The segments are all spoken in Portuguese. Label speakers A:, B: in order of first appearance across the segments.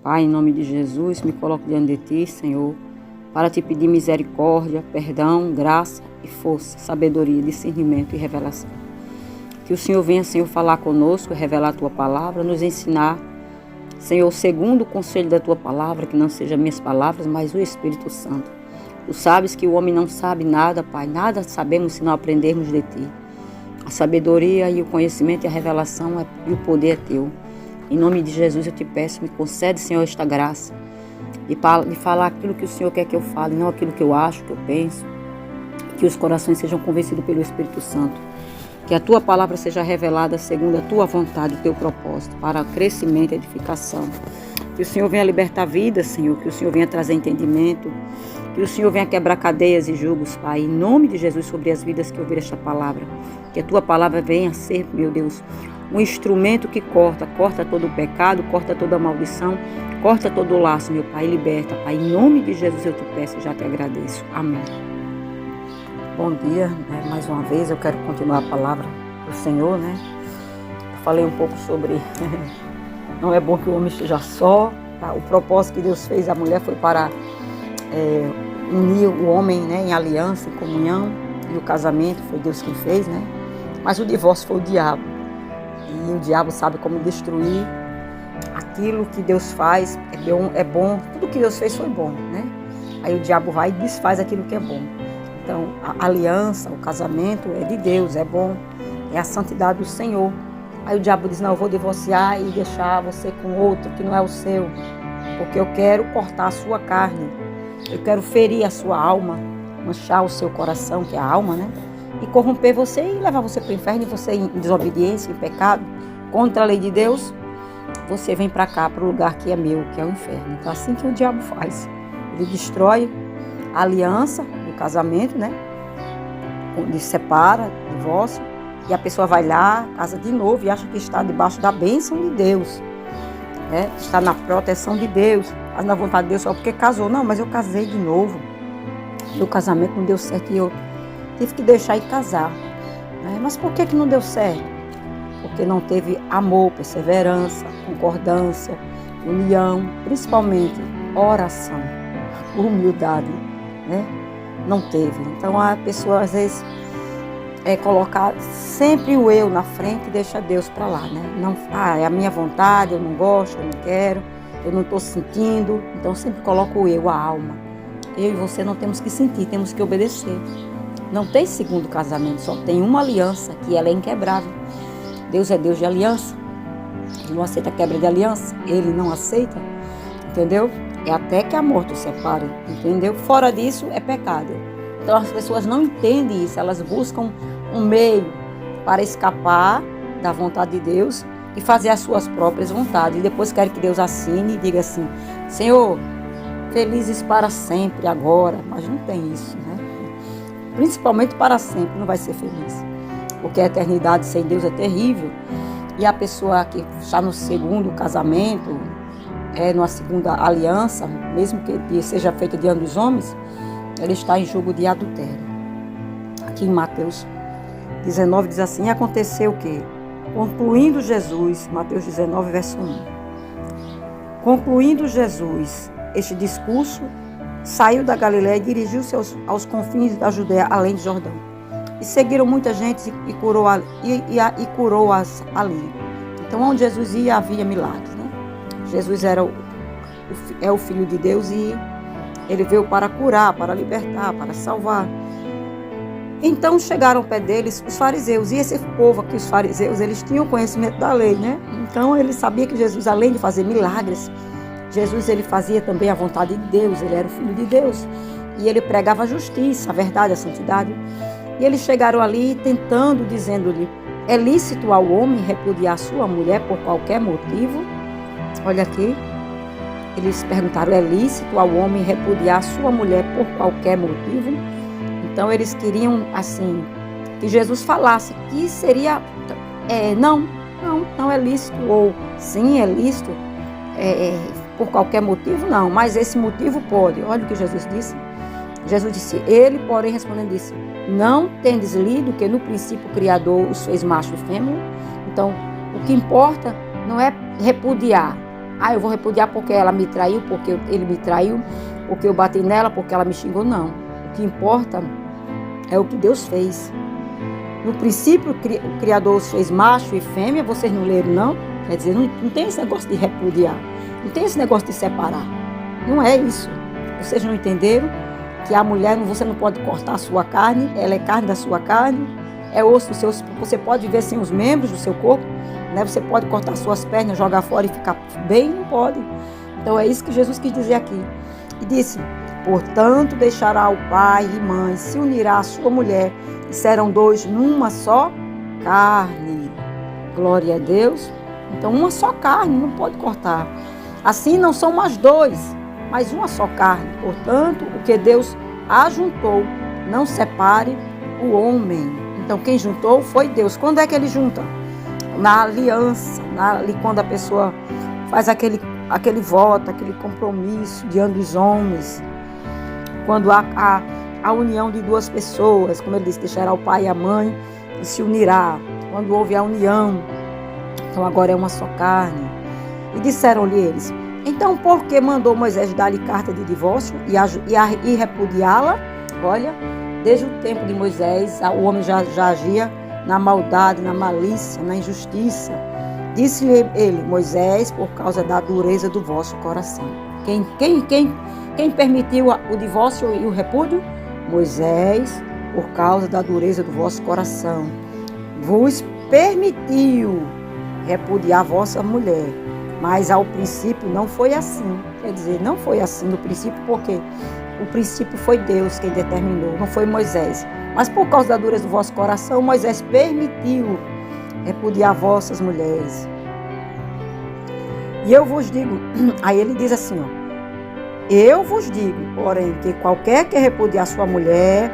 A: Pai, em nome de Jesus, me coloco diante de Ti, Senhor, para Te pedir misericórdia, perdão, graça e força, sabedoria, discernimento e revelação. Que o Senhor venha, Senhor, falar conosco, revelar a Tua palavra, nos ensinar, Senhor, segundo o conselho da Tua palavra, que não sejam minhas palavras, mas o Espírito Santo. Tu sabes que o homem não sabe nada, Pai, nada sabemos se não aprendermos de Ti. A sabedoria e o conhecimento e a revelação e o poder é Teu. Em nome de Jesus eu te peço, me concede, Senhor, esta graça de falar aquilo que o Senhor quer que eu fale, não aquilo que eu acho, que eu penso. Que os corações sejam convencidos pelo Espírito Santo. Que a Tua palavra seja revelada segundo a Tua vontade, o Teu propósito, para crescimento e edificação. Que o Senhor venha libertar vidas, Senhor, que o Senhor venha trazer entendimento, que o Senhor venha quebrar cadeias e julgos, Pai, em nome de Jesus, sobre as vidas que ouviram esta palavra. Que a Tua palavra venha ser, meu Deus, um instrumento que corta todo o pecado, corta toda a maldição, corta todo o laço, meu Pai, liberta, Pai. Em nome de Jesus eu te peço e já te agradeço. Amém. Bom dia, mais uma vez eu quero continuar a palavra do Senhor, né? Eu falei um pouco sobre não é bom que o homem esteja só, tá? O propósito que Deus fez a mulher foi para unir o homem, né, em aliança, em comunhão, e o casamento foi Deus quem fez, né? Mas o divórcio foi o diabo. E o diabo sabe como destruir aquilo que Deus faz. É bom, tudo que Deus fez foi bom, né? Aí o diabo vai e desfaz aquilo que é bom. Então, a aliança, o casamento é de Deus, é bom, é a santidade do Senhor. Aí o diabo diz, não, eu vou divorciar e deixar você com outro que não é o seu, porque eu quero cortar a sua carne, eu quero ferir a sua alma, manchar o seu coração, que é a alma, né? E corromper você e levar você para o inferno, e você em desobediência, em pecado, contra a lei de Deus, você vem para cá, para o lugar que é meu, que é o inferno. Então, assim que o diabo faz. Ele destrói a aliança do casamento, né? Ele separa, divórcio, e a pessoa vai lá, casa de novo, e acha que está debaixo da bênção de Deus, né? Está na proteção de Deus, faz na vontade de Deus só porque casou. Não, mas eu casei de novo. Meu casamento não deu certo e eu tive que deixar e casar, né? Mas por que não deu certo? Porque não teve amor, perseverança, concordância, união, principalmente oração, humildade, né? Não teve. Então a pessoa às vezes colocar sempre o eu na frente e deixa Deus para lá, né? Não, é a minha vontade, eu não gosto, eu não quero, eu não estou sentindo. Então sempre coloca o eu, a alma. Eu e você não temos que sentir, temos que obedecer. Não tem segundo casamento, só tem uma aliança, que ela é inquebrável. Deus é Deus de aliança. Ele não aceita quebra de aliança, Ele não aceita, entendeu? É até que a morte os separe, entendeu? Fora disso é pecado. Então as pessoas não entendem isso, elas buscam um meio para escapar da vontade de Deus e fazer as suas próprias vontades. E depois querem que Deus assine e diga assim, Senhor, felizes para sempre agora. Mas não tem isso, né? Principalmente para sempre não vai ser feliz. Porque a eternidade sem Deus é terrível. E a pessoa que está no segundo casamento, numa segunda aliança, mesmo que seja feita diante dos homens, ela está em julgo de adultério. Aqui em Mateus 19 diz assim, e aconteceu o quê? Concluindo Jesus, Mateus 19, verso 1. Concluindo Jesus este discurso, saiu da Galiléia e dirigiu-se aos confins da Judeia, além de Jordão. E seguiram muita gente e curou-as ali. Então, onde Jesus ia, havia milagres, né? Jesus é o Filho de Deus e Ele veio para curar, para libertar, para salvar. Então, chegaram ao pé deles os fariseus. E esse povo aqui, os fariseus, eles tinham conhecimento da lei, né? Então, ele sabia que Jesus, além de fazer milagres, Jesus, ele fazia também a vontade de Deus. Ele era o Filho de Deus. E ele pregava a justiça, a verdade, a santidade. E eles chegaram ali tentando, dizendo-lhe, é lícito ao homem repudiar sua mulher por qualquer motivo? Olha aqui, eles perguntaram, é lícito ao homem repudiar sua mulher por qualquer motivo? Então eles queriam, assim, que Jesus falasse que seria, não é lícito, ou sim, é lícito, por qualquer motivo, não, mas esse motivo pode. Olha o que Jesus disse. Jesus disse, ele, porém, respondendo, disse, não tendes lido que no princípio o Criador os fez macho e fêmea? Então, o que importa não é repudiar, Ah, eu vou repudiar porque ela me traiu, porque ele me traiu, porque eu bati nela, porque ela me xingou. Não. O que importa é o que Deus fez. No princípio, o Criador os fez macho e fêmea. Vocês não leram, não? Quer dizer, não tem esse negócio de repudiar. Não tem esse negócio de separar. Não é isso. Vocês não entenderam que a mulher, você não pode cortar a sua carne. Ela é carne da sua carne. É osso do seu... Você pode viver sem os membros do seu corpo. Né? Você pode cortar suas pernas, jogar fora e ficar bem? Não pode. Então é isso que Jesus quis dizer aqui. E disse: portanto, deixará o pai e mãe, se unirá à sua mulher, e serão dois numa só carne. Glória a Deus. Então, uma só carne, não pode cortar. Assim não são mais dois, mas uma só carne. Portanto, o que Deus ajuntou, não separe o homem. Então, quem juntou foi Deus. Quando é que ele junta? Na aliança, quando a pessoa faz aquele voto, aquele compromisso diante dos homens. Quando há a união de duas pessoas, como ele disse, deixará o pai e a mãe e se unirá. Quando houve a união, então agora é uma só carne. E disseram-lhe eles: então por que mandou Moisés dar-lhe carta de divórcio e repudiá-la? Olha, desde o tempo de Moisés, o homem já agia na maldade, na malícia, na injustiça. Disse-lhe ele: Moisés, por causa da dureza do vosso coração. Quem permitiu o divórcio e o repúdio? Moisés, por causa da dureza do vosso coração. Vos permitiu repudiar a vossa mulher. Mas ao princípio não foi assim. Quer dizer, não foi assim no princípio, porque o princípio foi Deus quem determinou, não foi Moisés. Mas por causa da dureza do vosso coração, Moisés permitiu repudiar vossas mulheres. E eu vos digo, aí ele diz assim, ó: eu vos digo, porém, que qualquer que repudiar sua mulher,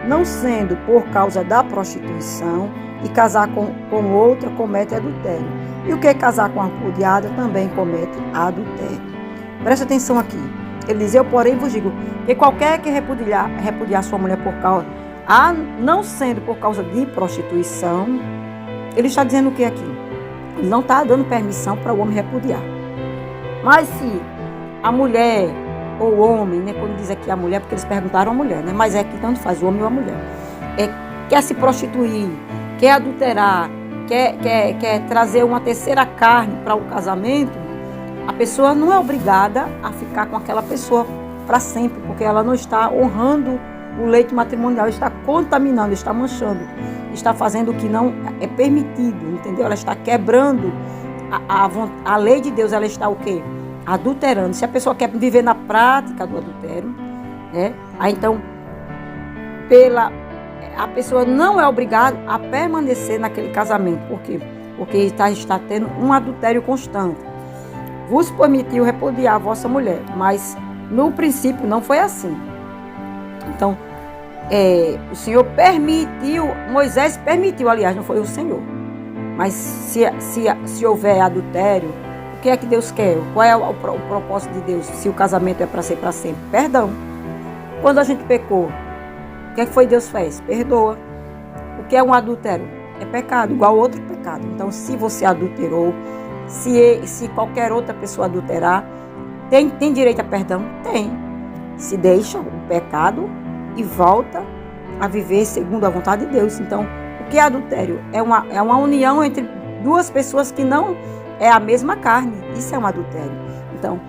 A: não sendo por causa da prostituição, e casar com outra, comete adultério. E o que é casar com a repudiada também comete adultério. Presta atenção aqui. Ele diz: eu, porém, vos digo, que qualquer que repudiar sua mulher por causa, não sendo por causa de prostituição, ele está dizendo o que aqui? Ele não está dando permissão para o homem repudiar. Mas se a mulher ou o homem, né, quando diz aqui a mulher, porque eles perguntaram a mulher, né, mas é que tanto faz o homem ou a mulher, quer se prostituir, quer adulterar, quer trazer uma terceira carne para o casamento, a pessoa não é obrigada a ficar com aquela pessoa para sempre, porque ela não está honrando o leito matrimonial, está contaminando, está manchando, está fazendo o que não é permitido, entendeu? Ela está quebrando a lei de Deus, ela está o quê? Adulterando. Se a pessoa quer viver na prática do adultério, né? Aí então, a pessoa não é obrigada a permanecer naquele casamento. Por quê? Porque está tendo um adultério constante. Vos permitiu repudiar a vossa mulher, mas no princípio não foi assim. Então, o Senhor permitiu, Moisés permitiu, aliás, não foi o Senhor. Mas se houver adultério, o que é que Deus quer? Qual é o propósito de Deus? Se o casamento é para ser para sempre? Perdão. Quando a gente pecou, o que é que foi Deus fez? Perdoa. O que é um adultério? É pecado, igual outro pecado. Então, se você adulterou, se qualquer outra pessoa adulterar, tem direito a perdão? Tem. Se deixa o pecado e volta a viver segundo a vontade de Deus. Então, o que é adultério? É uma união entre duas pessoas que não é a mesma carne. Isso é um adultério. Então,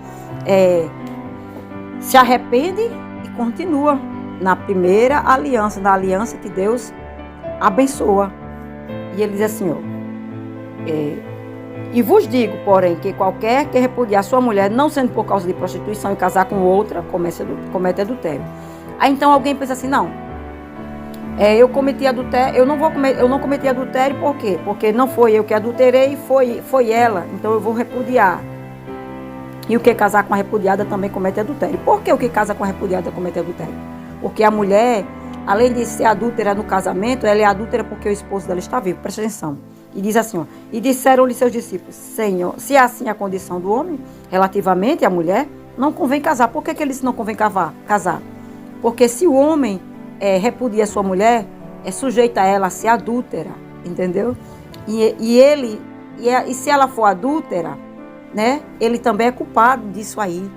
A: se arrepende e continua na primeira aliança, na aliança que Deus abençoa. E ele diz assim, ó: e vos digo, porém, que qualquer que repudiar sua mulher, não sendo por causa de prostituição e casar com outra, comete adultério. Aí então alguém pensa assim: não, eu cometi adultério, eu não cometi adultério, por quê? Porque não foi eu que adulterei, foi ela, então eu vou repudiar. E o que casar com a repudiada também comete adultério. Por que o que casa com a repudiada comete adultério? Porque a mulher, além de ser adúltera no casamento, ela é adúltera porque o esposo dela está vivo. Presta atenção. E diz assim, ó: e disseram-lhe seus discípulos: Senhor, se é assim a condição do homem, relativamente à mulher, não convém casar. Por que eles não convém casar? Porque se o homem repudia sua mulher, é sujeita a ela a ser adúltera, entendeu? E se ela for adúltera, né? Ele também é culpado disso aí,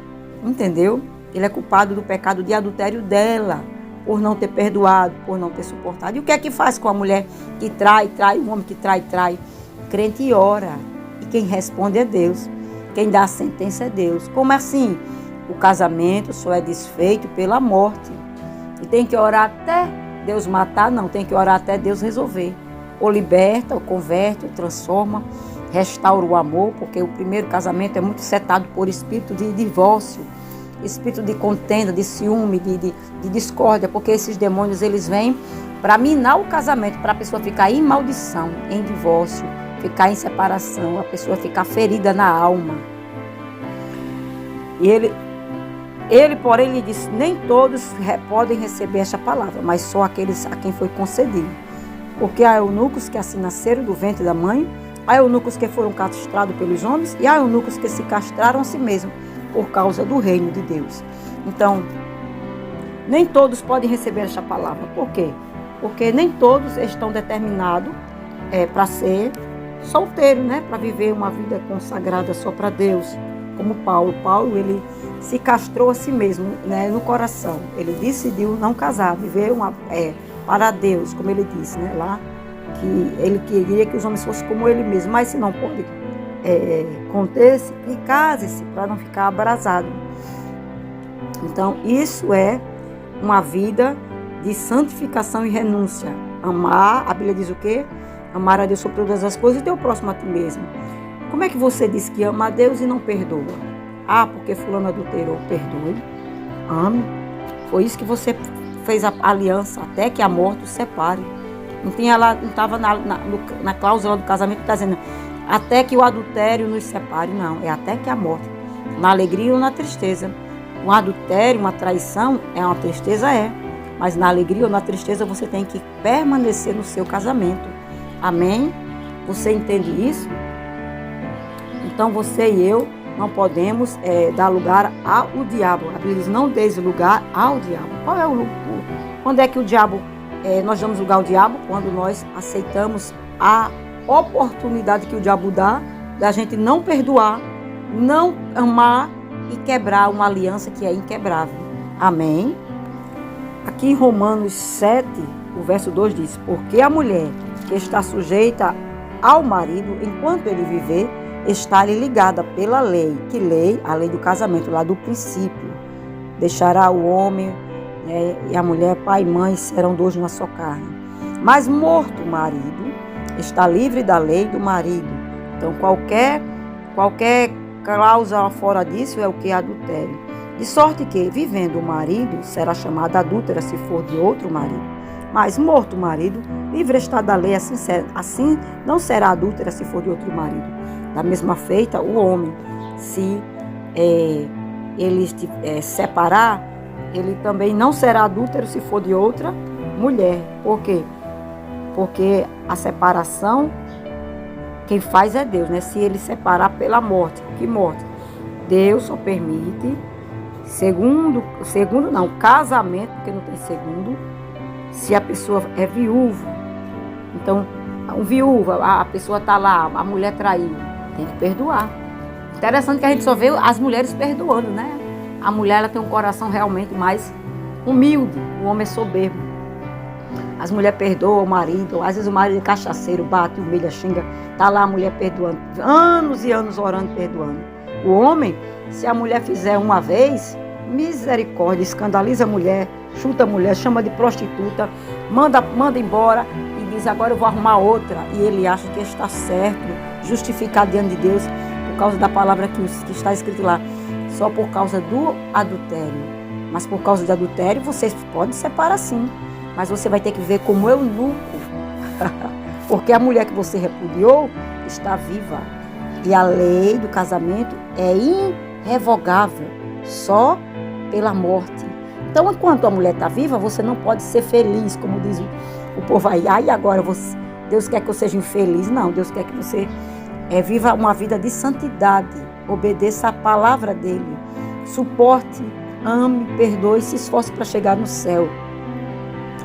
A: entendeu? Ele é culpado do pecado de adultério dela, por não ter perdoado, por não ter suportado. E o que é que faz com a mulher que trai, o homem que trai? Crente ora. E quem responde é Deus. Quem dá a sentença é Deus. Como assim? O casamento só é desfeito pela morte. E tem que orar até Deus matar? Não, tem que orar até Deus resolver. Ou liberta, ou converte, ou transforma, restaura o amor, porque o primeiro casamento é muito setado por espírito de divórcio, espírito de contenda, de ciúme, de discórdia, porque esses demônios eles vêm para minar o casamento, para a pessoa ficar em maldição, em divórcio, ficar em separação, a pessoa ficar ferida na alma. E ele, porém, lhe disse: nem todos podem receber esta palavra, mas só aqueles a quem foi concedido. Porque há eunucos que assim nasceram do ventre da mãe, há eunucos que foram castrados pelos homens, e há eunucos que se castraram a si mesmos por causa do reino de Deus. Então, nem todos podem receber esta palavra. Por quê? Porque nem todos estão determinados para ser solteiro, né? Para viver uma vida consagrada só para Deus. Como Paulo. Paulo, ele se castrou a si mesmo, né, no coração. Ele decidiu não casar, viver para Deus, como ele disse, né, lá, que ele queria que os homens fossem como ele mesmo. Mas se não pode conter-se, que case-se, para não ficar abrasado. Então, isso é uma vida de santificação e renúncia. Amar, a Bíblia diz o quê? Amar a Deus sobre todas as coisas e ter o próximo a ti mesmo. Como é que você diz que ama a Deus e não perdoa? Ah, porque fulano adulterou, perdoe, ame. Foi isso que você fez a aliança, até que a morte o separe. Não estava na cláusula do casamento, está dizendo até que o adultério nos separe, não. É até que a morte, na alegria ou na tristeza. Um adultério, uma traição, é uma tristeza, mas na alegria ou na tristeza você tem que permanecer no seu casamento. Amém? Você entende isso? Então você e eu não podemos dar lugar ao diabo. A Bíblia diz: não deis lugar ao diabo. Qual é quando é que o diabo, nós damos lugar ao diabo? Quando nós aceitamos a oportunidade que o diabo dá da gente não perdoar, não amar e quebrar uma aliança que é inquebrável. Amém? Aqui em Romanos 7, o verso 2 diz: porque a mulher que está sujeita ao marido enquanto ele viver, está-lhe ligada pela lei. Que lei? A lei do casamento, lá do princípio. Deixará o homem e a mulher, pai e mãe, serão dois numa só carne. Mas morto o marido, está livre da lei do marido. Então, qualquer cláusula fora disso é o que? Adultério. De sorte que, vivendo o marido, será chamada adúltera se for de outro marido. Mas morto o marido, livre está da lei, assim não será adúltera se for de outro marido. Da mesma feita, o homem, se ele separar, ele também não será adúltero se for de outra mulher. Por quê? Porque a separação, quem faz é Deus, né? Se ele separar pela morte, que morte? Deus só permite, casamento, porque não tem segundo, se a pessoa é viúva. Então, viúva, a pessoa está lá, a mulher traiu, tem que perdoar. Interessante que a gente só vê as mulheres perdoando, né? A mulher, ela tem um coração realmente mais humilde, o homem é soberbo. As mulheres perdoam o marido, às vezes o marido é cachaceiro, bate, humilha, xinga, está lá a mulher perdoando, anos e anos orando, perdoando. O homem, se a mulher fizer uma vez, misericórdia, escandaliza a mulher, chuta a mulher, chama de prostituta, manda embora e diz: agora eu vou arrumar outra. E ele acha que está certo, justificado diante de Deus, por causa da palavra que está escrito lá, só por causa do adultério. Mas por causa do adultério, vocês podem separar sim, mas você vai ter que viver como eunuco, porque a mulher que você repudiou está viva. E a lei do casamento é irrevogável, só pela morte. Então, enquanto a mulher está viva, você não pode ser feliz, como diz o povo aí. E agora Deus quer que eu seja infeliz? Não, Deus quer que você viva uma vida de santidade, obedeça a palavra dele, suporte, ame, perdoe, se esforce para chegar no céu.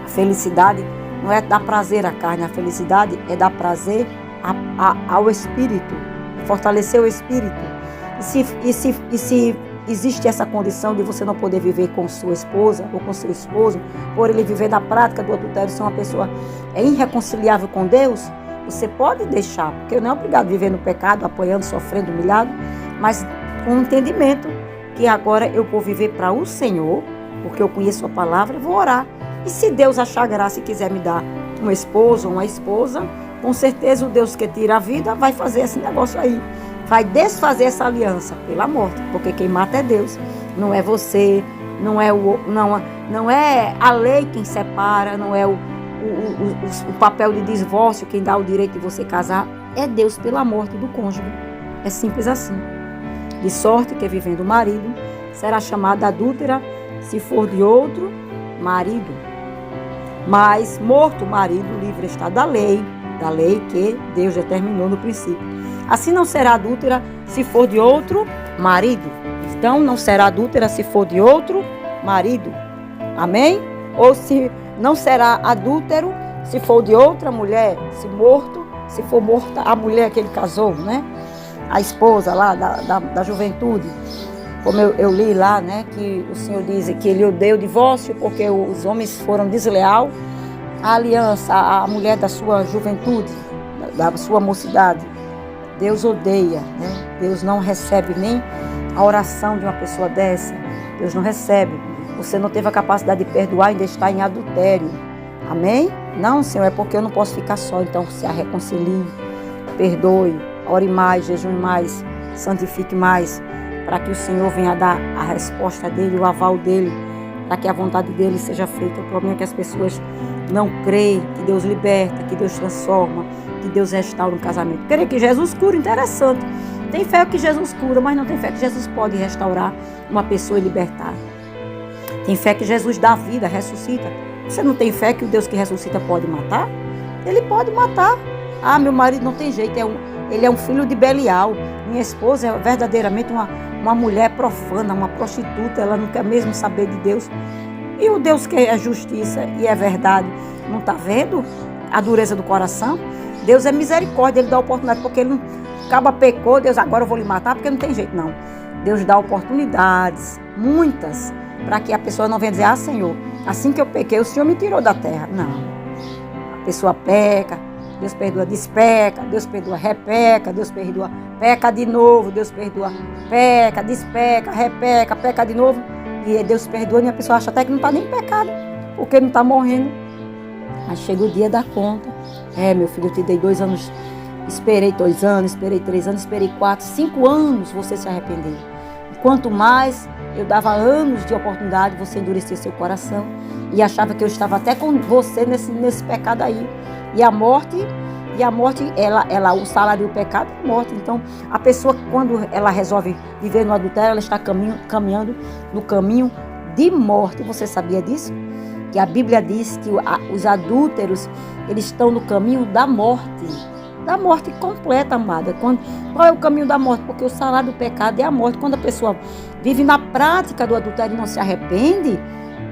A: A felicidade não é dar prazer à carne, a felicidade é dar prazer ao espírito, fortalecer o espírito. E se existe essa condição de você não poder viver com sua esposa ou com seu esposo, por ele viver na prática do adultério, ser uma pessoa irreconciliável com Deus, você pode deixar, porque não é obrigado a viver no pecado, apanhando, sofrendo, humilhado, mas com o entendimento que agora eu vou viver para o Senhor, porque eu conheço a palavra, vou orar. E se Deus achar graça e quiser me dar um esposo ou uma esposa, com certeza o Deus que tira a vida vai fazer esse negócio aí. Vai desfazer essa aliança pela morte, porque quem mata é Deus, não é você, não é a lei quem separa, não é o papel de divórcio quem dá o direito de você casar, é Deus pela morte do cônjuge. É simples assim. De sorte que, vivendo o marido, será chamada adúltera se for de outro marido. Mas morto o marido, livre está da lei que Deus determinou no princípio. Assim não será adúltera se for de outro marido. Então não será adúltera se for de outro marido. Amém? Ou se não será adúltero se for de outra mulher. Se for morta a mulher que ele casou, né? A esposa lá da juventude. Como eu li lá, né? Que o Senhor diz que ele odeia o divórcio porque os homens foram desleal à aliança, a mulher da sua juventude, da sua mocidade. Deus odeia, né? Deus não recebe nem a oração de uma pessoa dessa. Deus não recebe. Você não teve a capacidade de perdoar e ainda está em adultério. Amém? Não, Senhor, é porque eu não posso ficar só. Então se reconcilie, perdoe, ore mais, jejue mais, santifique mais, para que o Senhor venha dar a resposta dele, o aval dele, para que a vontade dele seja feita. O problema é que as pessoas não creem que Deus liberta, que Deus transforma, que Deus restaura um casamento. Creio que Jesus cura, interessante. Tem fé que Jesus cura, mas não tem fé que Jesus pode restaurar uma pessoa e libertar. Tem fé que Jesus dá vida, ressuscita. Você não tem fé que o Deus que ressuscita pode matar? Ele pode matar. Ah, meu marido não tem jeito, ele é um filho de Belial. Minha esposa é verdadeiramente uma mulher profana, uma prostituta, ela não quer mesmo saber de Deus. E o Deus que é justiça e é verdade, não está vendo a dureza do coração? Deus é misericórdia, Ele dá oportunidade, porque Ele não acaba pecou, Deus agora eu vou lhe matar, porque não tem jeito não. Deus dá oportunidades, muitas, para que a pessoa não venha dizer, ah Senhor, assim que eu pequei, o Senhor me tirou da terra. Não, a pessoa peca, Deus perdoa, despeca, Deus perdoa, repeca, Deus perdoa, peca de novo, Deus perdoa, peca, despeca, repeca, peca de novo, e Deus perdoa, e a pessoa acha até que não está nem pecado, porque não está morrendo. Aí chega o dia da conta. Meu filho, eu te dei 2 anos, esperei 2 anos, esperei 3 anos, esperei 4, 5 anos você se arrepender. E quanto mais eu dava anos de oportunidade, você endurecia seu coração e achava que eu estava até com você nesse pecado aí. E a morte, o salário do pecado é a morte. Então, a pessoa, quando ela resolve viver no adultério, ela está caminhando no caminho de morte. Você sabia disso? Que a Bíblia diz que os adúlteros, eles estão no caminho da morte completa, amada. Qual é o caminho da morte? Porque o salário do pecado é a morte. Quando a pessoa vive na prática do adultério e não se arrepende,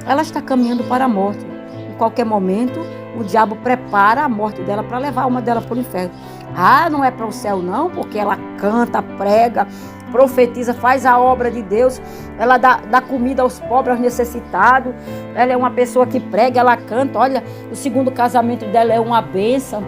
A: ela está caminhando para a morte. Em qualquer momento, o diabo prepara a morte dela para levar a alma dela para o inferno. Ah, não é para o céu não, porque ela canta, prega, profetiza, faz a obra de Deus, ela dá comida aos pobres, aos necessitados, ela é uma pessoa que prega, ela canta. Olha, o segundo casamento dela é uma bênção,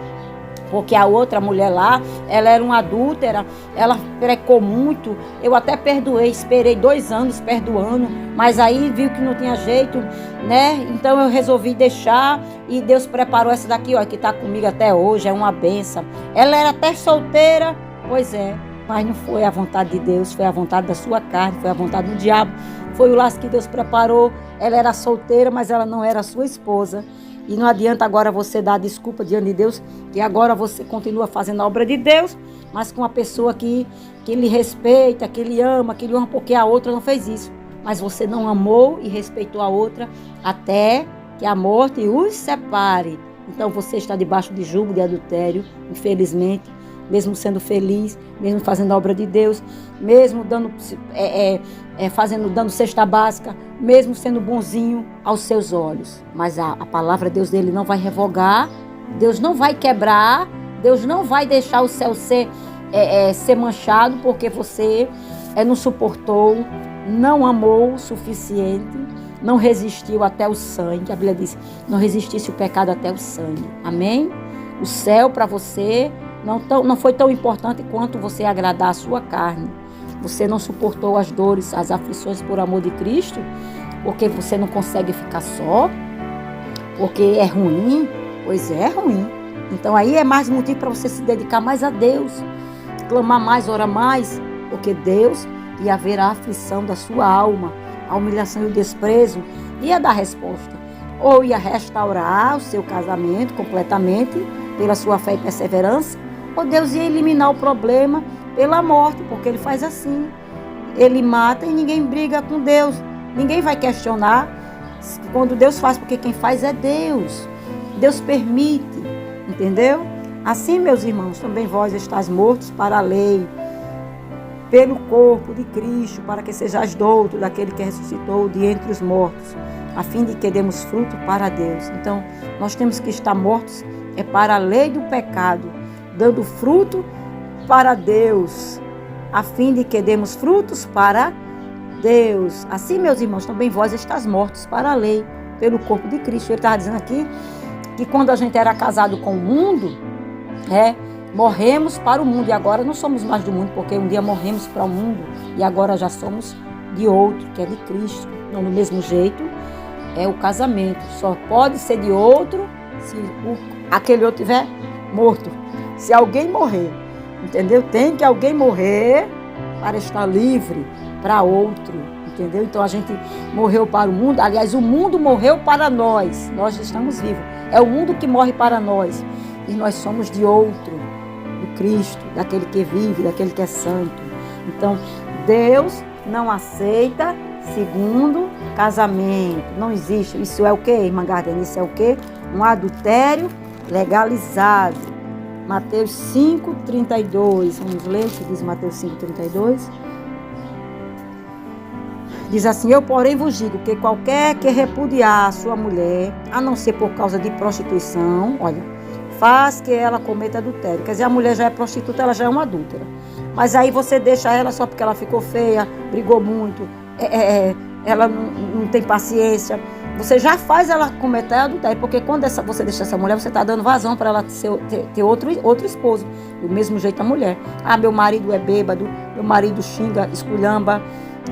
A: porque a outra mulher lá, ela era uma adúltera, ela pecou muito, eu até perdoei, esperei 2 anos perdoando, mas aí viu que não tinha jeito, né? Então eu resolvi deixar e Deus preparou essa daqui, ó, que está comigo até hoje, é uma bênção. Ela era até solteira, pois é, mas não foi a vontade de Deus, foi a vontade da sua carne, foi a vontade do diabo, foi o laço que Deus preparou. Ela era solteira, mas ela não era sua esposa. E não adianta agora você dar desculpa diante de Deus, que agora você continua fazendo a obra de Deus, mas com uma pessoa que lhe respeita, que lhe ama, porque a outra não fez isso. Mas você não amou e respeitou a outra até que a morte os separe. Então você está debaixo de julgo de adultério, infelizmente, mesmo sendo feliz, mesmo fazendo a obra de Deus, mesmo dando cesta básica, mesmo sendo bonzinho aos seus olhos. Mas a palavra de Deus dele não vai revogar, Deus não vai quebrar, Deus não vai deixar o céu ser manchado, porque você não suportou, não amou o suficiente, não resistiu até o sangue. A Bíblia diz, não resistisse o pecado até o sangue. Amém? O céu para você não foi tão importante quanto você agradar a sua carne. Você não suportou as dores, as aflições por amor de Cristo, porque você não consegue ficar só, porque é ruim. Pois é ruim. Então aí é mais motivo para você se dedicar mais a Deus, clamar mais, orar mais, porque Deus ia ver a aflição da sua alma, a humilhação e o desprezo, ia dar resposta. Ou ia restaurar o seu casamento completamente pela sua fé e perseverança, ou Deus ia eliminar o problema pela morte, porque Ele faz assim. Ele mata e ninguém briga com Deus. Ninguém vai questionar quando Deus faz, porque quem faz é Deus. Deus permite, entendeu? Assim, meus irmãos, também vós estáis mortos para a lei, pelo corpo de Cristo, para que sejais doutos daquele que ressuscitou de entre os mortos, a fim de que demos fruto para Deus. Então, nós temos que estar mortos para a lei do pecado, dando fruto para Deus, a fim de que demos frutos para Deus. Assim, meus irmãos, também vós estáis mortos para a lei, pelo corpo de Cristo. Ele estava dizendo aqui que quando a gente era casado com o mundo, morremos para o mundo, e agora não somos mais do mundo, porque um dia morremos para o mundo e agora já somos de outro, que é de Cristo. Então, do mesmo jeito, é o casamento. Só pode ser de outro se aquele outro estiver morto. Se alguém morrer, entendeu? Tem que alguém morrer para estar livre para outro, entendeu? Então a gente morreu para o mundo, aliás, o mundo morreu para nós estamos vivos. É o mundo que morre para nós e nós somos de outro, do Cristo, daquele que vive, daquele que é santo. Então, Deus não aceita segundo casamento. Não existe. Isso é o quê, irmã Gardene? Isso é o quê? Um adultério legalizado. Mateus 5,32. Vamos ler o que diz Mateus 5,32. Diz assim: eu, porém, vos digo que qualquer que repudiar a sua mulher, a não ser por causa de prostituição, olha, faz que ela cometa adultério. Quer dizer, a mulher já é prostituta, ela já é uma adúltera. Mas aí você deixa ela só porque ela ficou feia, brigou muito, ela não tem paciência. Você já faz ela cometer adultério, porque quando você deixa essa mulher, você está dando vazão para ela ter outro esposo. Do mesmo jeito a mulher. Ah, meu marido é bêbado, meu marido xinga, esculhamba,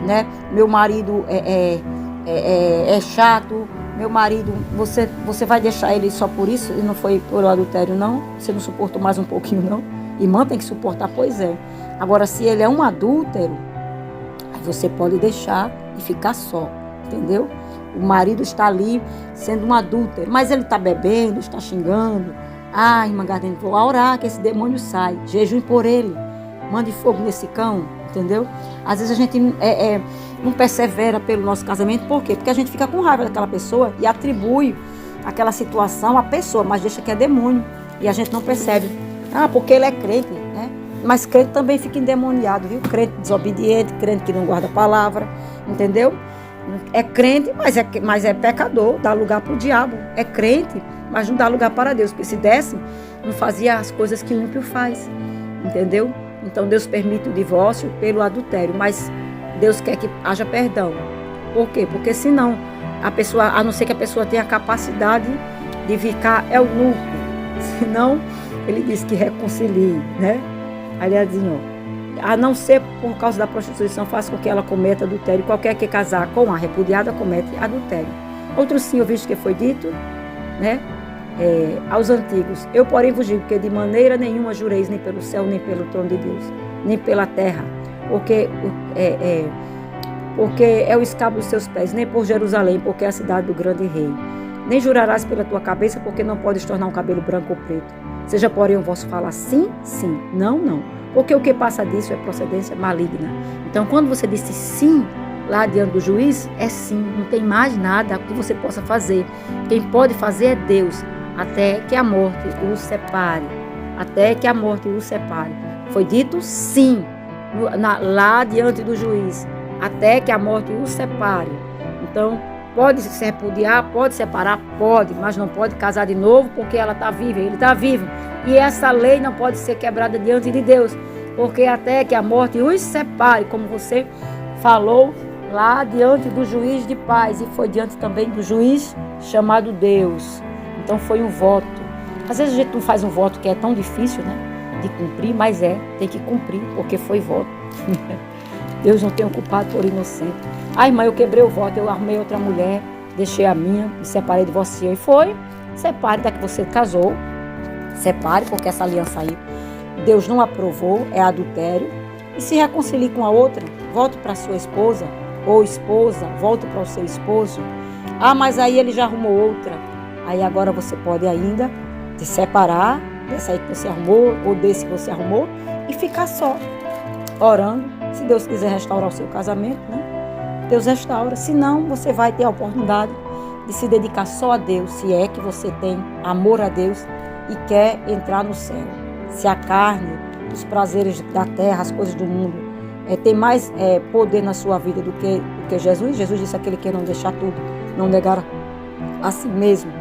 A: né? Meu marido é chato, meu marido, você vai deixar ele só por isso? E não foi por adultério, não? Você não suportou mais um pouquinho, não? Irmã tem que suportar, pois é. Agora, se ele é um adúltero, aí você pode deixar e ficar só, entendeu? O marido está ali sendo um adúltero, mas ele está bebendo, está xingando. Ah, irmã Gardene, vou orar que esse demônio sai. Jejum por ele. Mande fogo nesse cão, entendeu? Às vezes a gente não persevera pelo nosso casamento. Por quê? Porque a gente fica com raiva daquela pessoa e atribui aquela situação à pessoa, mas deixa que é demônio. E a gente não percebe. Ah, porque ele é crente, né? Mas crente também fica endemoniado, viu? Crente desobediente, crente que não guarda a palavra, entendeu? É crente, mas é pecador, dá lugar para o diabo. É crente, mas não dá lugar para Deus, porque se desse, não fazia as coisas que o ímpio faz, entendeu? Então Deus permite o divórcio pelo adultério, mas Deus quer que haja perdão. Por quê? Porque senão, a não ser que a pessoa tenha a capacidade de ficar eunuco, senão ele diz que reconcilie, né? Aliás, a não ser por causa da prostituição, faz com que ela cometa adultério. Qualquer que casar com a repudiada comete adultério. Outro sim, eu visto que foi dito, né? Aos antigos: eu, porém, vos digo que de maneira nenhuma jureis nem pelo céu, nem pelo trono de Deus, nem pela terra, porque é o escabo dos seus pés, nem por Jerusalém, porque é a cidade do grande rei. Nem jurarás pela tua cabeça, porque não podes tornar um cabelo branco ou preto. Seja, porém, o vosso falar sim, sim, não, não. Porque o que passa disso é procedência maligna. Então, quando você disse sim lá diante do juiz, é sim, não tem mais nada que você possa fazer. Quem pode fazer é Deus, até que a morte o separe. Até que a morte o separe. Foi dito sim, lá diante do juiz, até que a morte o separe. Então, pode se repudiar, pode separar, pode, mas não pode casar de novo, porque ela está viva, ele está vivo. E essa lei não pode ser quebrada diante de Deus, porque até que a morte os separe, como você falou lá diante do juiz de paz, e foi diante também do juiz chamado Deus. Então foi um voto. Às vezes a gente não faz um voto que é tão difícil, né, de cumprir, mas tem que cumprir, porque foi voto. Deus não tem o culpado por inocente. Ah, irmã, eu quebrei o voto, eu arrumei outra mulher, deixei a minha, me separei, divorciei. Foi, separe da que você casou, separe, porque essa aliança aí Deus não aprovou, é adultério. E se reconcilie com a outra, volte para sua esposa, ou esposa, volte para o seu esposo. Ah, mas aí ele já arrumou outra. Aí agora você pode ainda se separar dessa aí que você arrumou, ou desse que você arrumou, e ficar só, orando. Se Deus quiser restaurar o seu casamento, né? Deus restaura. Se não, você vai ter a oportunidade de se dedicar só a Deus, se é que você tem amor a Deus e quer entrar no céu. Se a carne, os prazeres da terra, as coisas do mundo, tem mais poder na sua vida do que Jesus. Jesus disse: aquele que não deixar tudo, não negar a si mesmo,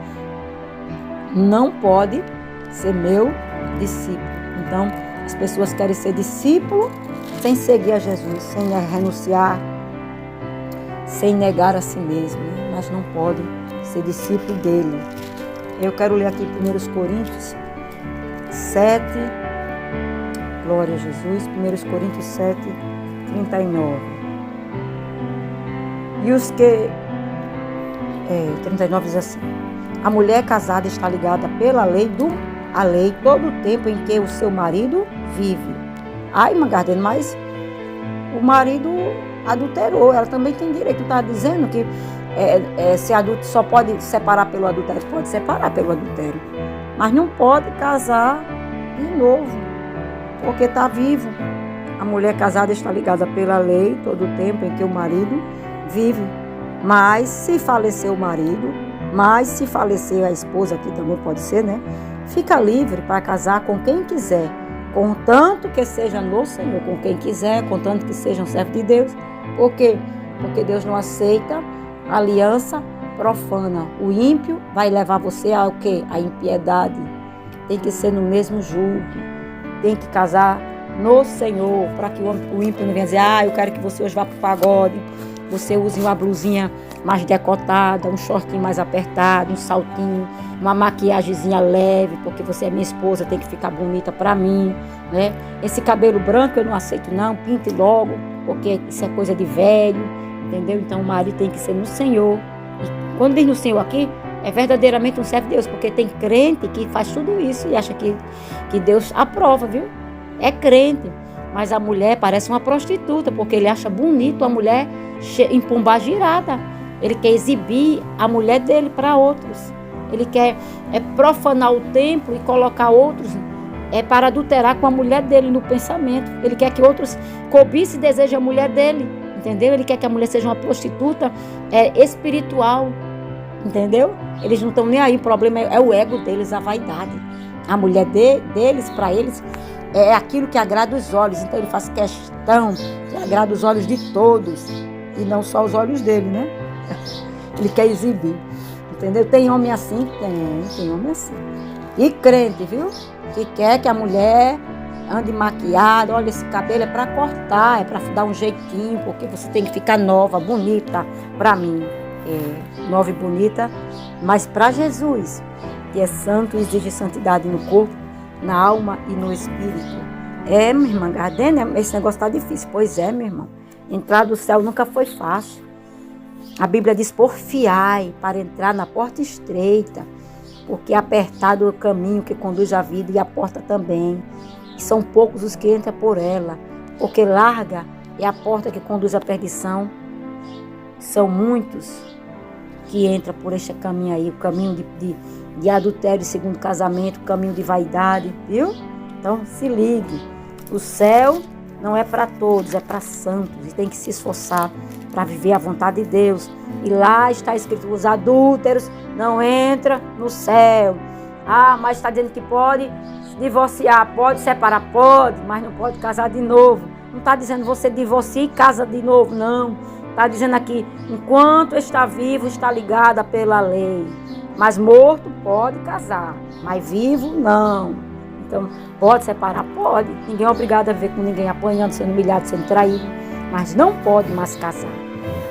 A: não pode ser meu discípulo. Então, as pessoas querem ser discípulo sem seguir a Jesus, sem renunciar, sem negar a si mesmo, né? Mas não pode ser discípulo dele. Eu quero ler aqui 1 Coríntios 7, glória a Jesus, 1 Coríntios 7, 39. E os que... 39 diz assim: a mulher casada está ligada pela lei todo o tempo em que o seu marido vive. Ai, irmã Gardena, mas o marido adulterou, ela também tem direito. Está dizendo que ser adulto só pode separar pelo adultério? Pode separar pelo adultério, mas não pode casar de novo, porque está vivo. A mulher casada está ligada pela lei todo o tempo em que o marido vive. Mas se falecer o marido, mas se falecer a esposa, aqui também pode ser, né? Fica livre para casar com quem quiser, contanto que seja no Senhor, com quem quiser, contanto que seja um servo de Deus. Por quê? Porque Deus não aceita aliança profana. O ímpio vai levar você ao quê? A impiedade. Tem que ser no mesmo jugo. Tem que casar no Senhor, para que o ímpio não venha dizer: eu quero que você hoje vá para o pagode, você use uma blusinha mais decotada, um shortinho mais apertado, um saltinho, uma maquiagemzinha leve, porque você é minha esposa, tem que ficar bonita para mim, né? Esse cabelo branco eu não aceito não, pinte logo, porque isso é coisa de velho, entendeu? Então o marido tem que ser no Senhor. E quando diz no Senhor aqui, é verdadeiramente um servo de Deus, porque tem crente que faz tudo isso e acha que Deus aprova, viu? É crente, mas a mulher parece uma prostituta, porque ele acha bonito a mulher em pombar girada. Ele quer exibir a mulher dele para outros. Ele quer profanar o templo e colocar outros para adulterar com a mulher dele no pensamento. Ele quer que outros cobicem e desejem a mulher dele, entendeu? Ele quer que a mulher seja uma prostituta espiritual, entendeu? Eles não estão nem aí, o problema é o ego deles, a vaidade. A mulher deles, para eles, é aquilo que agrada os olhos. Então ele faz questão que agrada os olhos de todos e não só os olhos dele, né? Ele quer exibir, entendeu? Tem homem assim? Tem homem assim. E crente, viu? Que quer que a mulher ande maquiada. Olha, esse cabelo é para cortar, é para dar um jeitinho, porque você tem que ficar nova, bonita. Para mim, nova e bonita, mas para Jesus, que é santo e exige santidade no corpo, na alma e no espírito. Minha irmã Gardena, esse negócio está difícil. Pois é, meu irmão. Entrar do céu nunca foi fácil. A Bíblia diz: porfiai para entrar na porta estreita, porque apertado é o caminho que conduz à vida e a porta também. E são poucos os que entram por ela, porque larga é a porta que conduz à perdição. São muitos que entram por este caminho aí, o caminho de adultério segundo casamento, o caminho de vaidade, viu? Então se ligue, o céu não é para todos, é para santos, e tem que se esforçar para viver a vontade de Deus. E lá está escrito: os adúlteros não entram no céu. Mas está dizendo que pode se divorciar, pode separar, pode, mas não pode casar de novo. Não está dizendo você divorcia e casa de novo, não. Está dizendo aqui: enquanto está vivo, está ligada pela lei. Mas morto pode casar, mas vivo não. Então, pode separar? Pode. Ninguém é obrigado a viver com ninguém apanhando, sendo humilhado, sendo traído. Mas não pode mais casar.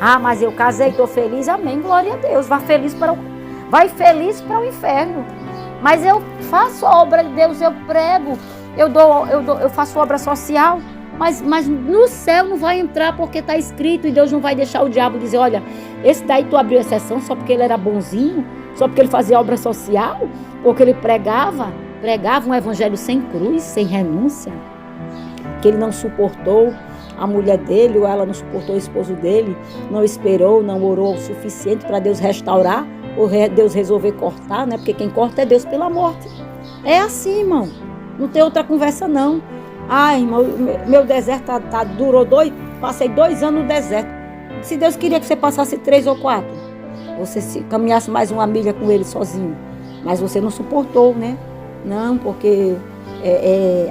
A: Ah, mas eu casei, estou feliz. Amém, glória a Deus. Vai feliz para o inferno. Mas eu faço a obra de Deus, eu prego, eu faço obra social. Mas no céu não vai entrar porque está escrito e Deus não vai deixar o diabo dizer, olha, esse daí tu abriu exceção só porque ele era bonzinho, só porque ele fazia obra social, porque ele pregava um evangelho sem cruz, sem renúncia, que ele não suportou a mulher dele, ou ela não suportou o esposo dele, não esperou, não orou o suficiente para Deus restaurar, ou Deus resolver cortar, né? Porque quem corta é Deus pela morte. É assim, irmão. Não tem outra conversa, não. Ai, irmão, meu deserto passei 2 anos no deserto. Se Deus queria que você passasse 3 ou 4, você caminhasse mais uma milha com ele sozinho. Mas você não suportou, né? Não, porque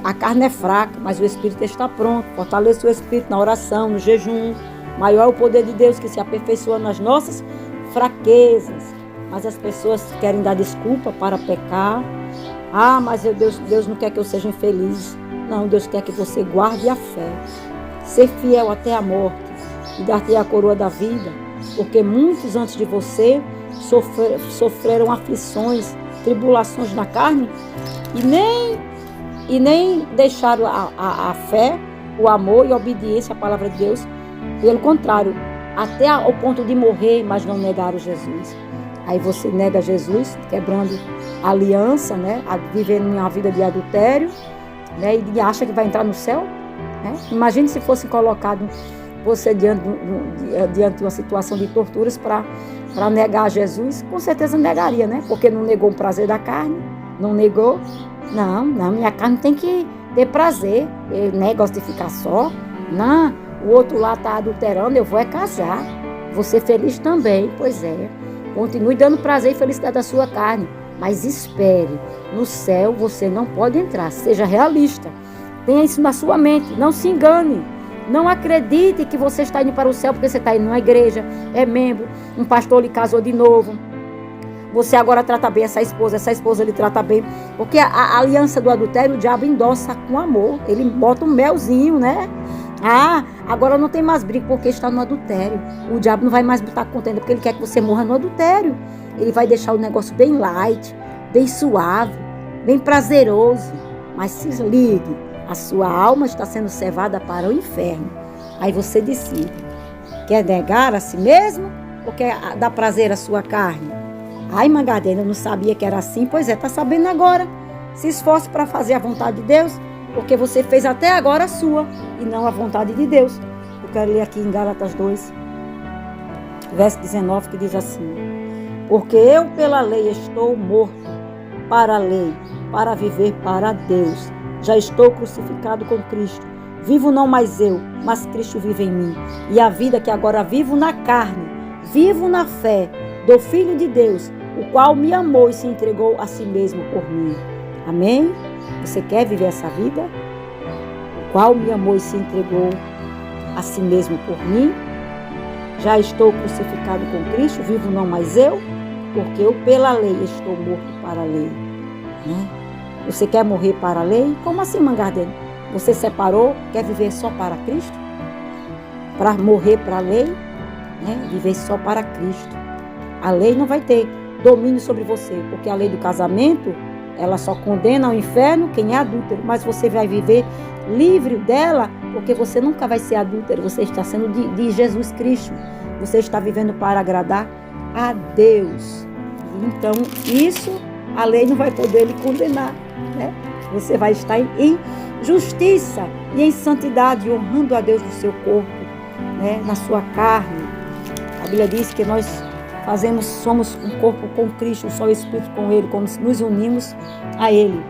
A: a carne é fraca, mas o espírito está pronto. Fortaleça o espírito na oração, no jejum. Maior é o poder de Deus que se aperfeiçoa nas nossas fraquezas. Mas as pessoas querem dar desculpa para pecar. Ah, mas Deus não quer que eu seja infeliz. Não, Deus quer que você guarde a fé. Ser fiel até a morte e dar-te a coroa da vida. Porque muitos antes de você sofreram aflições, tribulações na carne e nem deixaram a fé, o amor e a obediência à palavra de Deus. Pelo contrário, até ao ponto de morrer, mas não negaram Jesus. Aí você nega Jesus, quebrando a aliança, né? Vivendo uma vida de adultério, né? E acha que vai entrar no céu, né? Imagine se fosse colocado você diante de uma situação de torturas para negar Jesus. Com certeza negaria, né? Porque não negou o prazer da carne, não negou. Não, minha carne tem que ter prazer, né? Gosta de ficar só. Não, o outro lá está adulterando, eu vou casar. Vou ser feliz também, pois é. Continue dando prazer e felicidade à sua carne. Mas espere, no céu você não pode entrar. Seja realista. Tenha isso na sua mente. Não se engane. Não acredite que você está indo para o céu porque você está indo numa igreja, é membro, um pastor lhe casou de novo. Você agora trata bem essa esposa lhe trata bem. Porque a aliança do adultério, o diabo endossa com amor. Ele bota um melzinho, né? Ah, agora não tem mais briga porque está no adultério. O diabo não vai mais botar contenda porque ele quer que você morra no adultério. Ele vai deixar o negócio bem light, bem suave, bem prazeroso. Mas se ligue, a sua alma está sendo cevada para o inferno. Aí você decide. Quer negar a si mesmo ou quer dar prazer à sua carne? Ai, Mangadena, eu não sabia que era assim. Pois é, está sabendo agora. Se esforce para fazer a vontade de Deus, porque você fez até agora a sua e não a vontade de Deus. Eu quero ler aqui em Gálatas 2, verso 19, que diz assim: porque eu pela lei estou morto para a lei, para viver para Deus. Já estou crucificado com Cristo. Vivo não mais eu, mas Cristo vive em mim. E a vida que agora vivo na carne, vivo na fé do Filho de Deus, o qual me amou e se entregou a si mesmo por mim. Amém? Você quer viver essa vida? O qual me amou e se entregou a si mesmo por mim? Já estou crucificado com Cristo, vivo não mais eu, porque eu pela lei estou morto para a lei. Né? Você quer morrer para a lei? Como assim, Mangadena? Você separou, quer viver só para Cristo? Para morrer para a lei? Né? Viver só para Cristo. A lei não vai ter domínio sobre você, porque a lei do casamento, ela só condena ao inferno quem é adúltero, mas você vai viver livre dela, porque você nunca vai ser adúltero, você está sendo de Jesus Cristo, você está vivendo para agradar a Deus. Então, isso a lei não vai poder lhe condenar, né? Você vai estar em justiça e em santidade, honrando a Deus no seu corpo, né? Na sua carne. A Bíblia diz que nós somos um corpo com Cristo, um só Espírito com Ele, como nos unimos a Ele.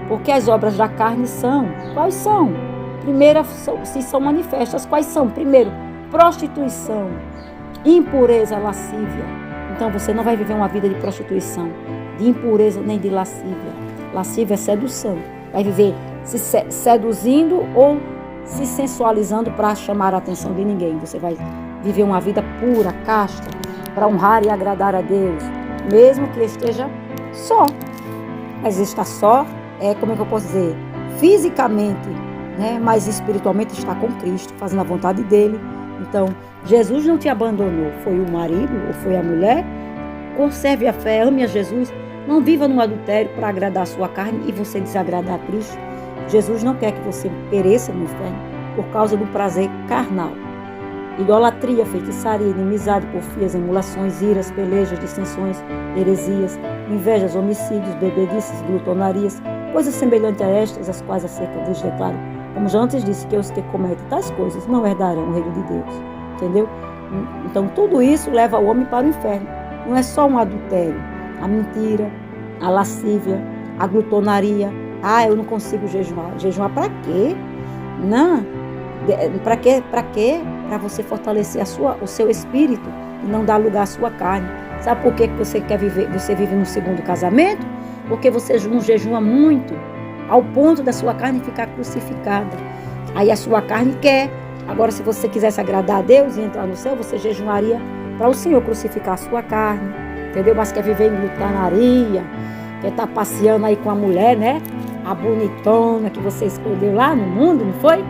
A: Porque as obras da carne são, quais são? Primeiro, se são manifestas, quais são? Primeiro, prostituição, impureza, lascívia. Então você não vai viver uma vida de prostituição, de impureza nem de lascívia. Lascívia é sedução. Vai viver se seduzindo ou se sensualizando para chamar a atenção de ninguém. Você vai viver uma vida pura, casta, para honrar e agradar a Deus, mesmo que esteja só. Mas estar só como é que eu posso dizer, fisicamente, né, mas espiritualmente está com Cristo, fazendo a vontade dele. Então, Jesus não te abandonou, foi o marido ou foi a mulher. Conserve a fé, ame a Jesus, não viva no adultério para agradar a sua carne e você desagradar a Cristo. Jesus não quer que você pereça no inferno por causa do prazer carnal. Idolatria, feitiçaria, inimizade, porfias, emulações, iras, pelejas, dissensões, heresias, invejas, homicídios, bebedices, glutonarias, coisas semelhantes a estas, as quais acerca deles declaro, como já antes disse, que os que cometem tais coisas não herdarão o reino de Deus. Entendeu? Então tudo isso leva o homem para o inferno. Não é só um adultério, a mentira, a lascívia, a glutonaria. Eu não consigo jejuar. Jejuar para quê? Não. Para quê? Para quê? Para você fortalecer o seu espírito e não dar lugar à sua carne. Sabe por que você quer viver? Você vive num segundo casamento? Porque você não jejua muito, ao ponto da sua carne ficar crucificada. Aí a sua carne quer. Agora, se você quisesse agradar a Deus e entrar no céu, você jejuaria para o Senhor crucificar a sua carne. Entendeu? Mas quer viver em glutanaria, quer estar passeando aí com a mulher, né? A bonitona que você escolheu lá no mundo, não foi?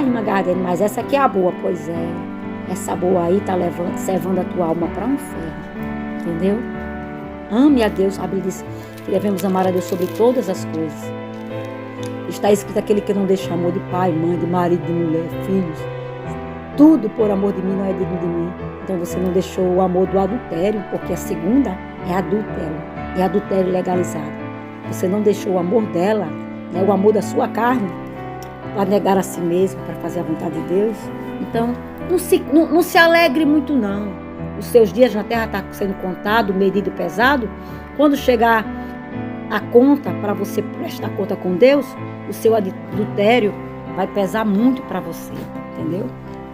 A: Irmã Gardene, mas essa aqui é a boa. Pois é, essa boa aí está levando a tua alma para um inferno. Entendeu? Ame a Deus. A Bíblia diz que devemos amar a Deus sobre todas as coisas. Está escrito: aquele que não deixa amor de pai, mãe, de marido, de mulher, filhos, tudo por amor de mim não é digno de mim. Então você não deixou o amor do adultério, porque a segunda é adultério, é adultério legalizado. Você não deixou o amor dela, né, o amor da sua carne, para negar a si mesmo, para fazer a vontade de Deus. Então, não se alegre muito não. Os seus dias na terra estão sendo contados, medido, pesado. Quando chegar a conta, para você prestar conta com Deus, o seu adultério vai pesar muito para você, entendeu?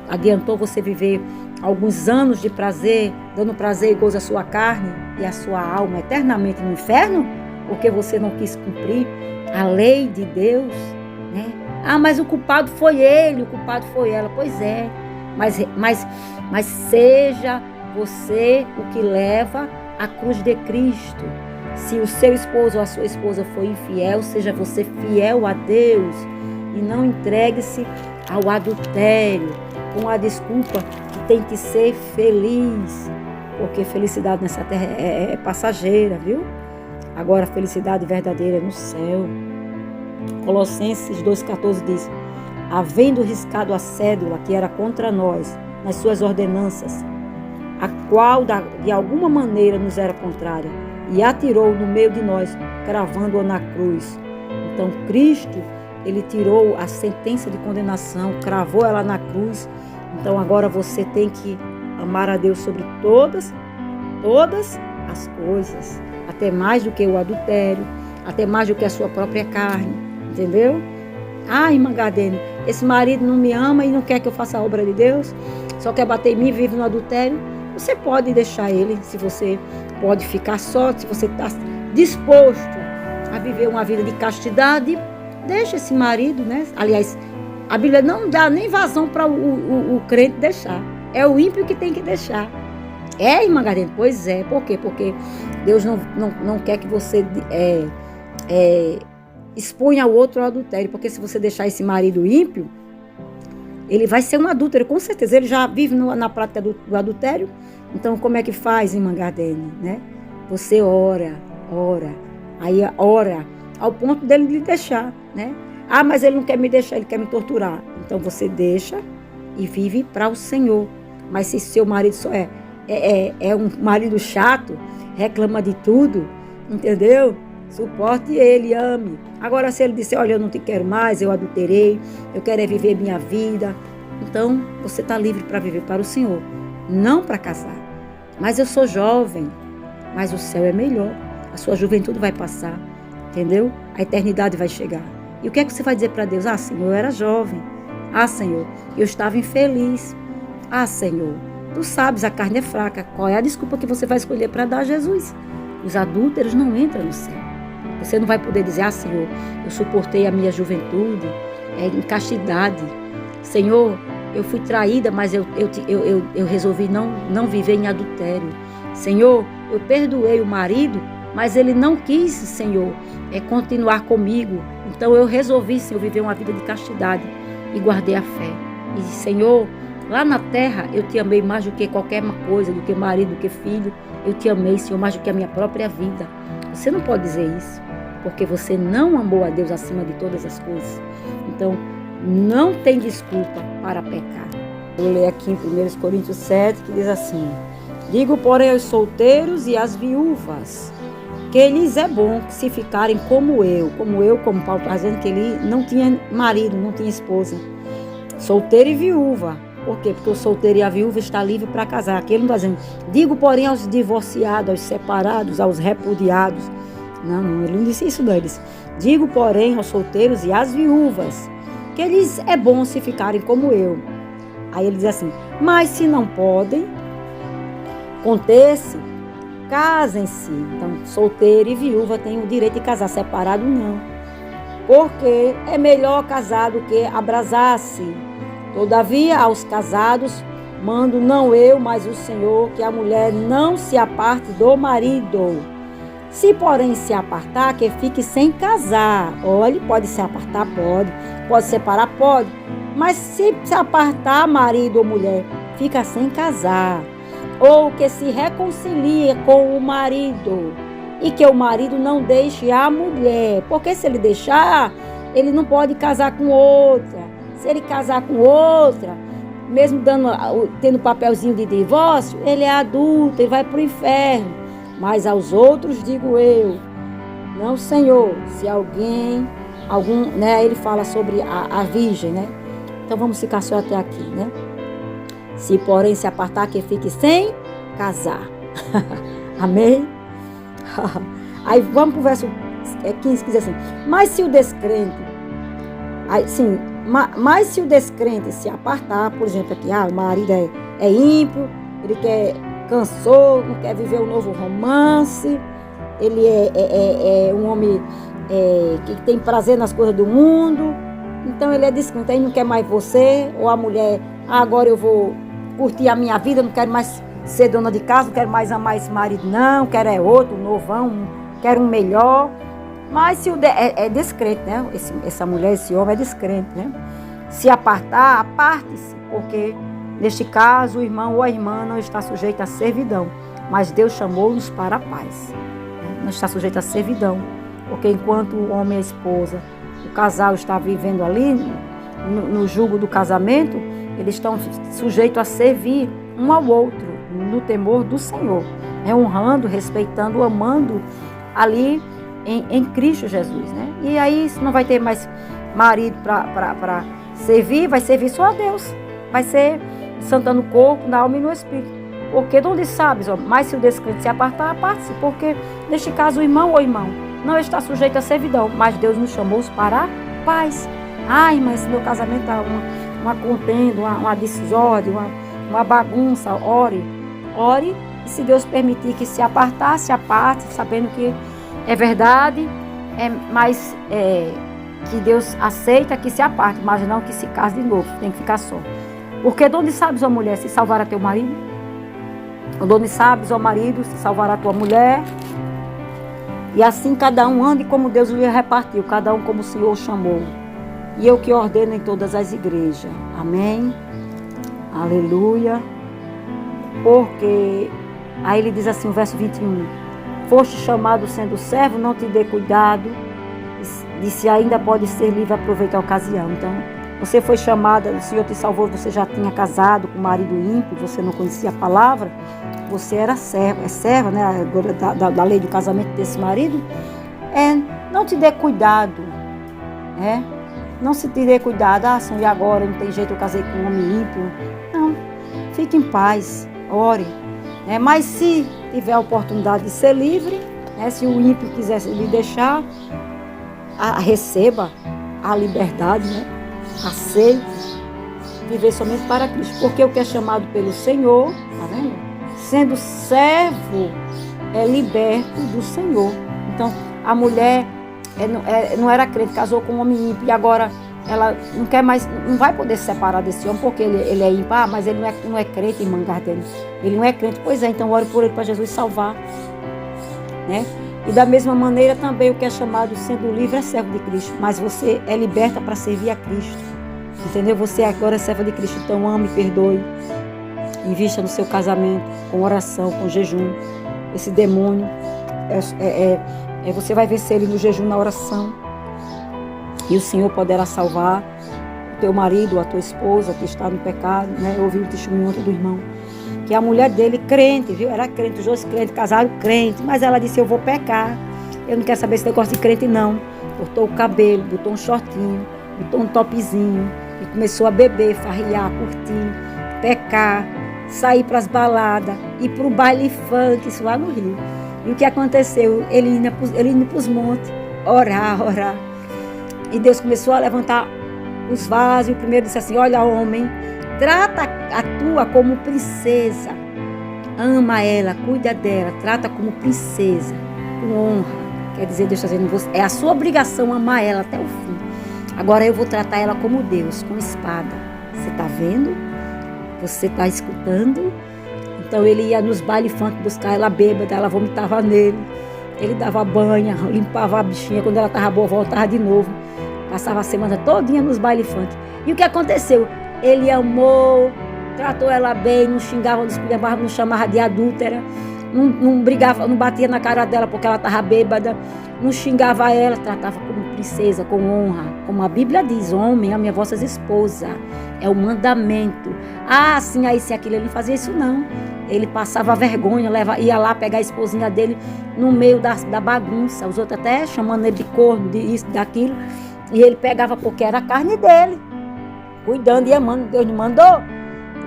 A: Adiantou você viver alguns anos de prazer, dando prazer e gozo à sua carne e à sua alma eternamente no inferno, porque você não quis cumprir a lei de Deus, né? Mas o culpado foi ele, o culpado foi ela. Pois é, mas seja você o que leva a cruz de Cristo. Se o seu esposo ou a sua esposa foi infiel, seja você fiel a Deus e não entregue-se ao adultério com a desculpa que tem que ser feliz, porque felicidade nessa terra é passageira, viu? Agora a felicidade verdadeira é no céu. Colossenses 2,14 diz: havendo riscado a cédula que era contra nós nas suas ordenanças, a qual de alguma maneira nos era contrária, e atirou no meio de nós, cravando-a na cruz. Então Cristo, ele tirou a sentença de condenação, cravou ela na cruz. Então agora você tem que amar a Deus sobre todas as coisas, até mais do que o adultério, até mais do que a sua própria carne, entendeu? Irmã Gardene, esse marido não me ama e não quer que eu faça a obra de Deus, só quer bater em mim e vive no adultério. Você pode deixar ele, se você pode ficar só, se você está disposto a viver uma vida de castidade, deixa esse marido, né? Aliás, a Bíblia não dá nem vazão para o crente deixar. É o ímpio que tem que deixar. Irmã Gardene? Pois é. Por quê? Porque Deus não quer que você exponha o outro ao adultério. Porque se você deixar esse marido ímpio, ele vai ser um adúltero, com certeza. Ele já vive na prática do adultério. Então, como é que faz, irmã Gardene, né? Você ora, aí ora, ao ponto dele lhe deixar, né? Mas ele não quer me deixar, ele quer me torturar. Então, você deixa e vive para o Senhor. Mas se seu marido só é um marido chato, reclama de tudo, entendeu? Suporte ele, ame. Agora, se ele disser: olha, eu não te quero mais, eu adulterei, eu quero viver minha vida, então você está livre para viver para o Senhor, não para casar. Mas eu sou jovem, mas o céu é melhor, a sua juventude vai passar, entendeu? A eternidade vai chegar. E o que é que você vai dizer para Deus? Senhor, eu era jovem. Senhor, eu estava infeliz. Senhor, tu sabes, a carne é fraca. Qual é a desculpa que você vai escolher para dar a Jesus? Os adúlteros não entram no céu. Você não vai poder dizer: Senhor, eu suportei a minha juventude em castidade. Senhor, eu fui traída, mas eu resolvi não viver em adultério. Senhor, eu perdoei o marido, mas ele não quis, Senhor, continuar comigo. Então eu resolvi, Senhor, viver uma vida de castidade e guardei a fé. E, Senhor, lá na terra eu te amei mais do que qualquer coisa, do que marido, do que filho. Eu te amei, Senhor, mais do que a minha própria vida. Você não pode dizer isso, porque você não amou a Deus acima de todas as coisas. Então, não tem desculpa para pecar. Vou ler aqui em 1 Coríntios 7, que diz assim: digo, porém, aos solteiros e às viúvas, que lhes é bom que se ficarem como como Paulo está dizendo que ele não tinha marido, não tinha esposa. Solteiro e viúva. Por quê? Porque o solteiro e a viúva está livre para casar. Aqui ele não está dizendo, digo, porém, aos divorciados, aos separados, aos repudiados. Não, ele não disse isso, não. Ele disse, digo, porém, aos solteiros e às viúvas, que lhes é bom se ficarem como eu. Aí ele diz assim, mas se não podem conter-se, casem-se. Então, solteiro e viúva têm o direito de casar, separado não. Porque é melhor casar do que abrasar-se. Todavia, aos casados, mando não eu, mas o Senhor, que a mulher não se aparte do marido. Se, porém, se apartar, que fique sem casar. Olha, pode se apartar, pode separar, pode. Mas se apartar, marido ou mulher, fica sem casar. Ou que se reconcilie com o marido e que o marido não deixe a mulher. Porque se ele deixar, ele não pode casar com outra. Se ele casar com outra, mesmo tendo papelzinho de divórcio, ele é adulto, ele vai para o inferno. Mas aos outros digo eu, não, Senhor, se alguém, né, ele fala sobre a virgem, né? Então vamos ficar só até aqui, né? Se, porém, se apartar, que fique sem casar. Amém? Aí vamos para o verso 15, que diz assim, mas se o descrente, mas se o descrente se apartar, por exemplo, aqui, o marido é ímpio, ele cansou, não quer viver um novo romance, ele é um homem que tem prazer nas coisas do mundo, então ele é descrente, aí não quer mais você, ou a mulher, agora eu vou curtir a minha vida, não quero mais ser dona de casa, não quero mais amar esse marido, não, quero outro, um novão, quero um melhor. Mas se é descrente, né? Essa mulher, esse homem é descrente, né? Se apartar, aparte-se, porque neste caso o irmão ou a irmã não está sujeito à servidão, mas Deus chamou-nos para a paz. Não está sujeito à servidão, porque enquanto o homem e a esposa, o casal está vivendo ali, no jugo do casamento, eles estão sujeitos a servir um ao outro, no temor do Senhor, honrando, respeitando, amando ali em Cristo Jesus, né? E aí não vai ter mais marido para servir, vai servir só a Deus, vai ser santo no corpo, na alma e no espírito. Porque de onde sabes, mas se o descrente se apartar, aparte-se, porque neste caso o irmão ou irmão não está sujeito à servidão, mas Deus nos chamou para a paz. Ai, mas meu casamento está uma contenda, uma desordem, uma bagunça. Ore, e se Deus permitir que se apartar, se aparte, sabendo que é verdade, mas que Deus aceita que se aparte, mas não que se case de novo, tem que ficar só. Porque de onde sabes, ó mulher, se salvará teu marido? De onde sabes, ó marido, se salvará tua mulher? E assim cada um ande como Deus lhe repartiu, cada um como o Senhor chamou. E eu que ordeno em todas as igrejas. Amém? Aleluia. Porque, aí ele diz assim, o verso 21, foste chamado sendo servo, não te dê cuidado, de se ainda pode ser livre, aproveitar a ocasião. Então, você foi chamada, o Senhor te salvou, você já tinha casado com um marido ímpio, você não conhecia a palavra, você era serva, né, da lei do casamento desse marido, não te dê cuidado, não se te dê cuidado, Senhor, e agora não tem jeito, eu casei com um homem ímpio. Não, fique em paz, ore, mas se tiver a oportunidade de ser livre, se o ímpio quiser lhe deixar, receba a liberdade, aceite, viver somente para Cristo, porque o que é chamado pelo Senhor, tá vendo? Sendo servo, é liberto do Senhor. Então, a mulher não era crente, casou com um homem ímpio, e agora ela não quer mais, não vai poder se separar desse homem, porque ele é ímpio, mas ele não é crente, irmã Gardene. Ele não é crente, pois então ore por ele para Jesus salvar, E da mesma maneira também o que é chamado sendo livre é servo de Cristo. Mas você é liberta para servir a Cristo. Entendeu? Você agora é serva de Cristo. Então ame e perdoe. Invista no seu casamento com oração, com jejum. Esse demônio, você vai vencer ele no jejum, na oração. E o Senhor poderá salvar o teu marido, a tua esposa que está no pecado, né? Eu ouvi o testemunho do irmão. Que a mulher dele, crente, viu? Era crente, os dois crentes, casaram crente. Mas ela disse, eu vou pecar. Eu não quero saber esse negócio de crente, não. Cortou o cabelo, botou um shortinho, botou um topzinho. E começou a beber, farriar, curtir, pecar, sair para as baladas, ir para o baile funk, isso lá no Rio. E o que aconteceu? Ele indo para os montes, orar. E Deus começou a levantar os vasos. E o primeiro disse assim, olha, homem, trata a tua como princesa. Ama ela, cuida dela, trata como princesa, com honra. Quer dizer, Deus está dizendo, é a sua obrigação amar ela até o fim. Agora eu vou tratar ela como Deus, com espada. Você está vendo? Você está escutando? Então ele ia nos baile funk buscar ela bêbada, ela vomitava nele. Ele dava banha, limpava a bichinha, quando ela estava boa, voltava de novo. Passava a semana todinha nos baile funk. E o que aconteceu? Ele amou, tratou ela bem, não xingava, não esculhambava, não chamava de adúltera, não brigava, não batia na cara dela porque ela estava bêbada, não xingava ela, tratava como princesa, com honra, como a Bíblia diz, homem, ame a vossas esposas, é o mandamento. Ah, sim, aí se aquilo, ele não fazia isso não. Ele passava vergonha, ia lá pegar a esposinha dele no meio da bagunça, os outros até chamando ele de corno, de isso, daquilo, e ele pegava porque era a carne dele, cuidando e amando, Deus me mandou.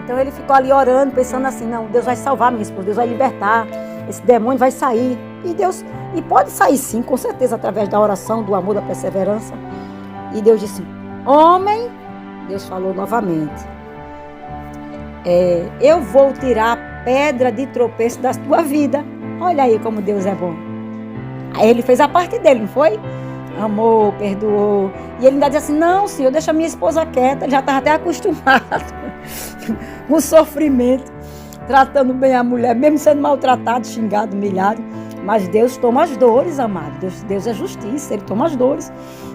A: Então ele ficou ali orando, pensando assim, não, Deus vai salvar minha esposa, Deus vai libertar, esse demônio vai sair. E pode sair sim, com certeza, através da oração, do amor, da perseverança. E Deus disse, homem, Deus falou novamente, eu vou tirar a pedra de tropeço da tua vida. Olha aí como Deus é bom. Aí ele fez a parte dele, não foi? Amou, perdoou. E ele ainda disse assim, não, Senhor, deixa minha esposa quieta. Ele já estava até acostumado com o sofrimento, tratando bem a mulher, mesmo sendo maltratado, xingado, humilhado. Mas Deus toma as dores, amado. Deus é justiça, Ele toma as dores.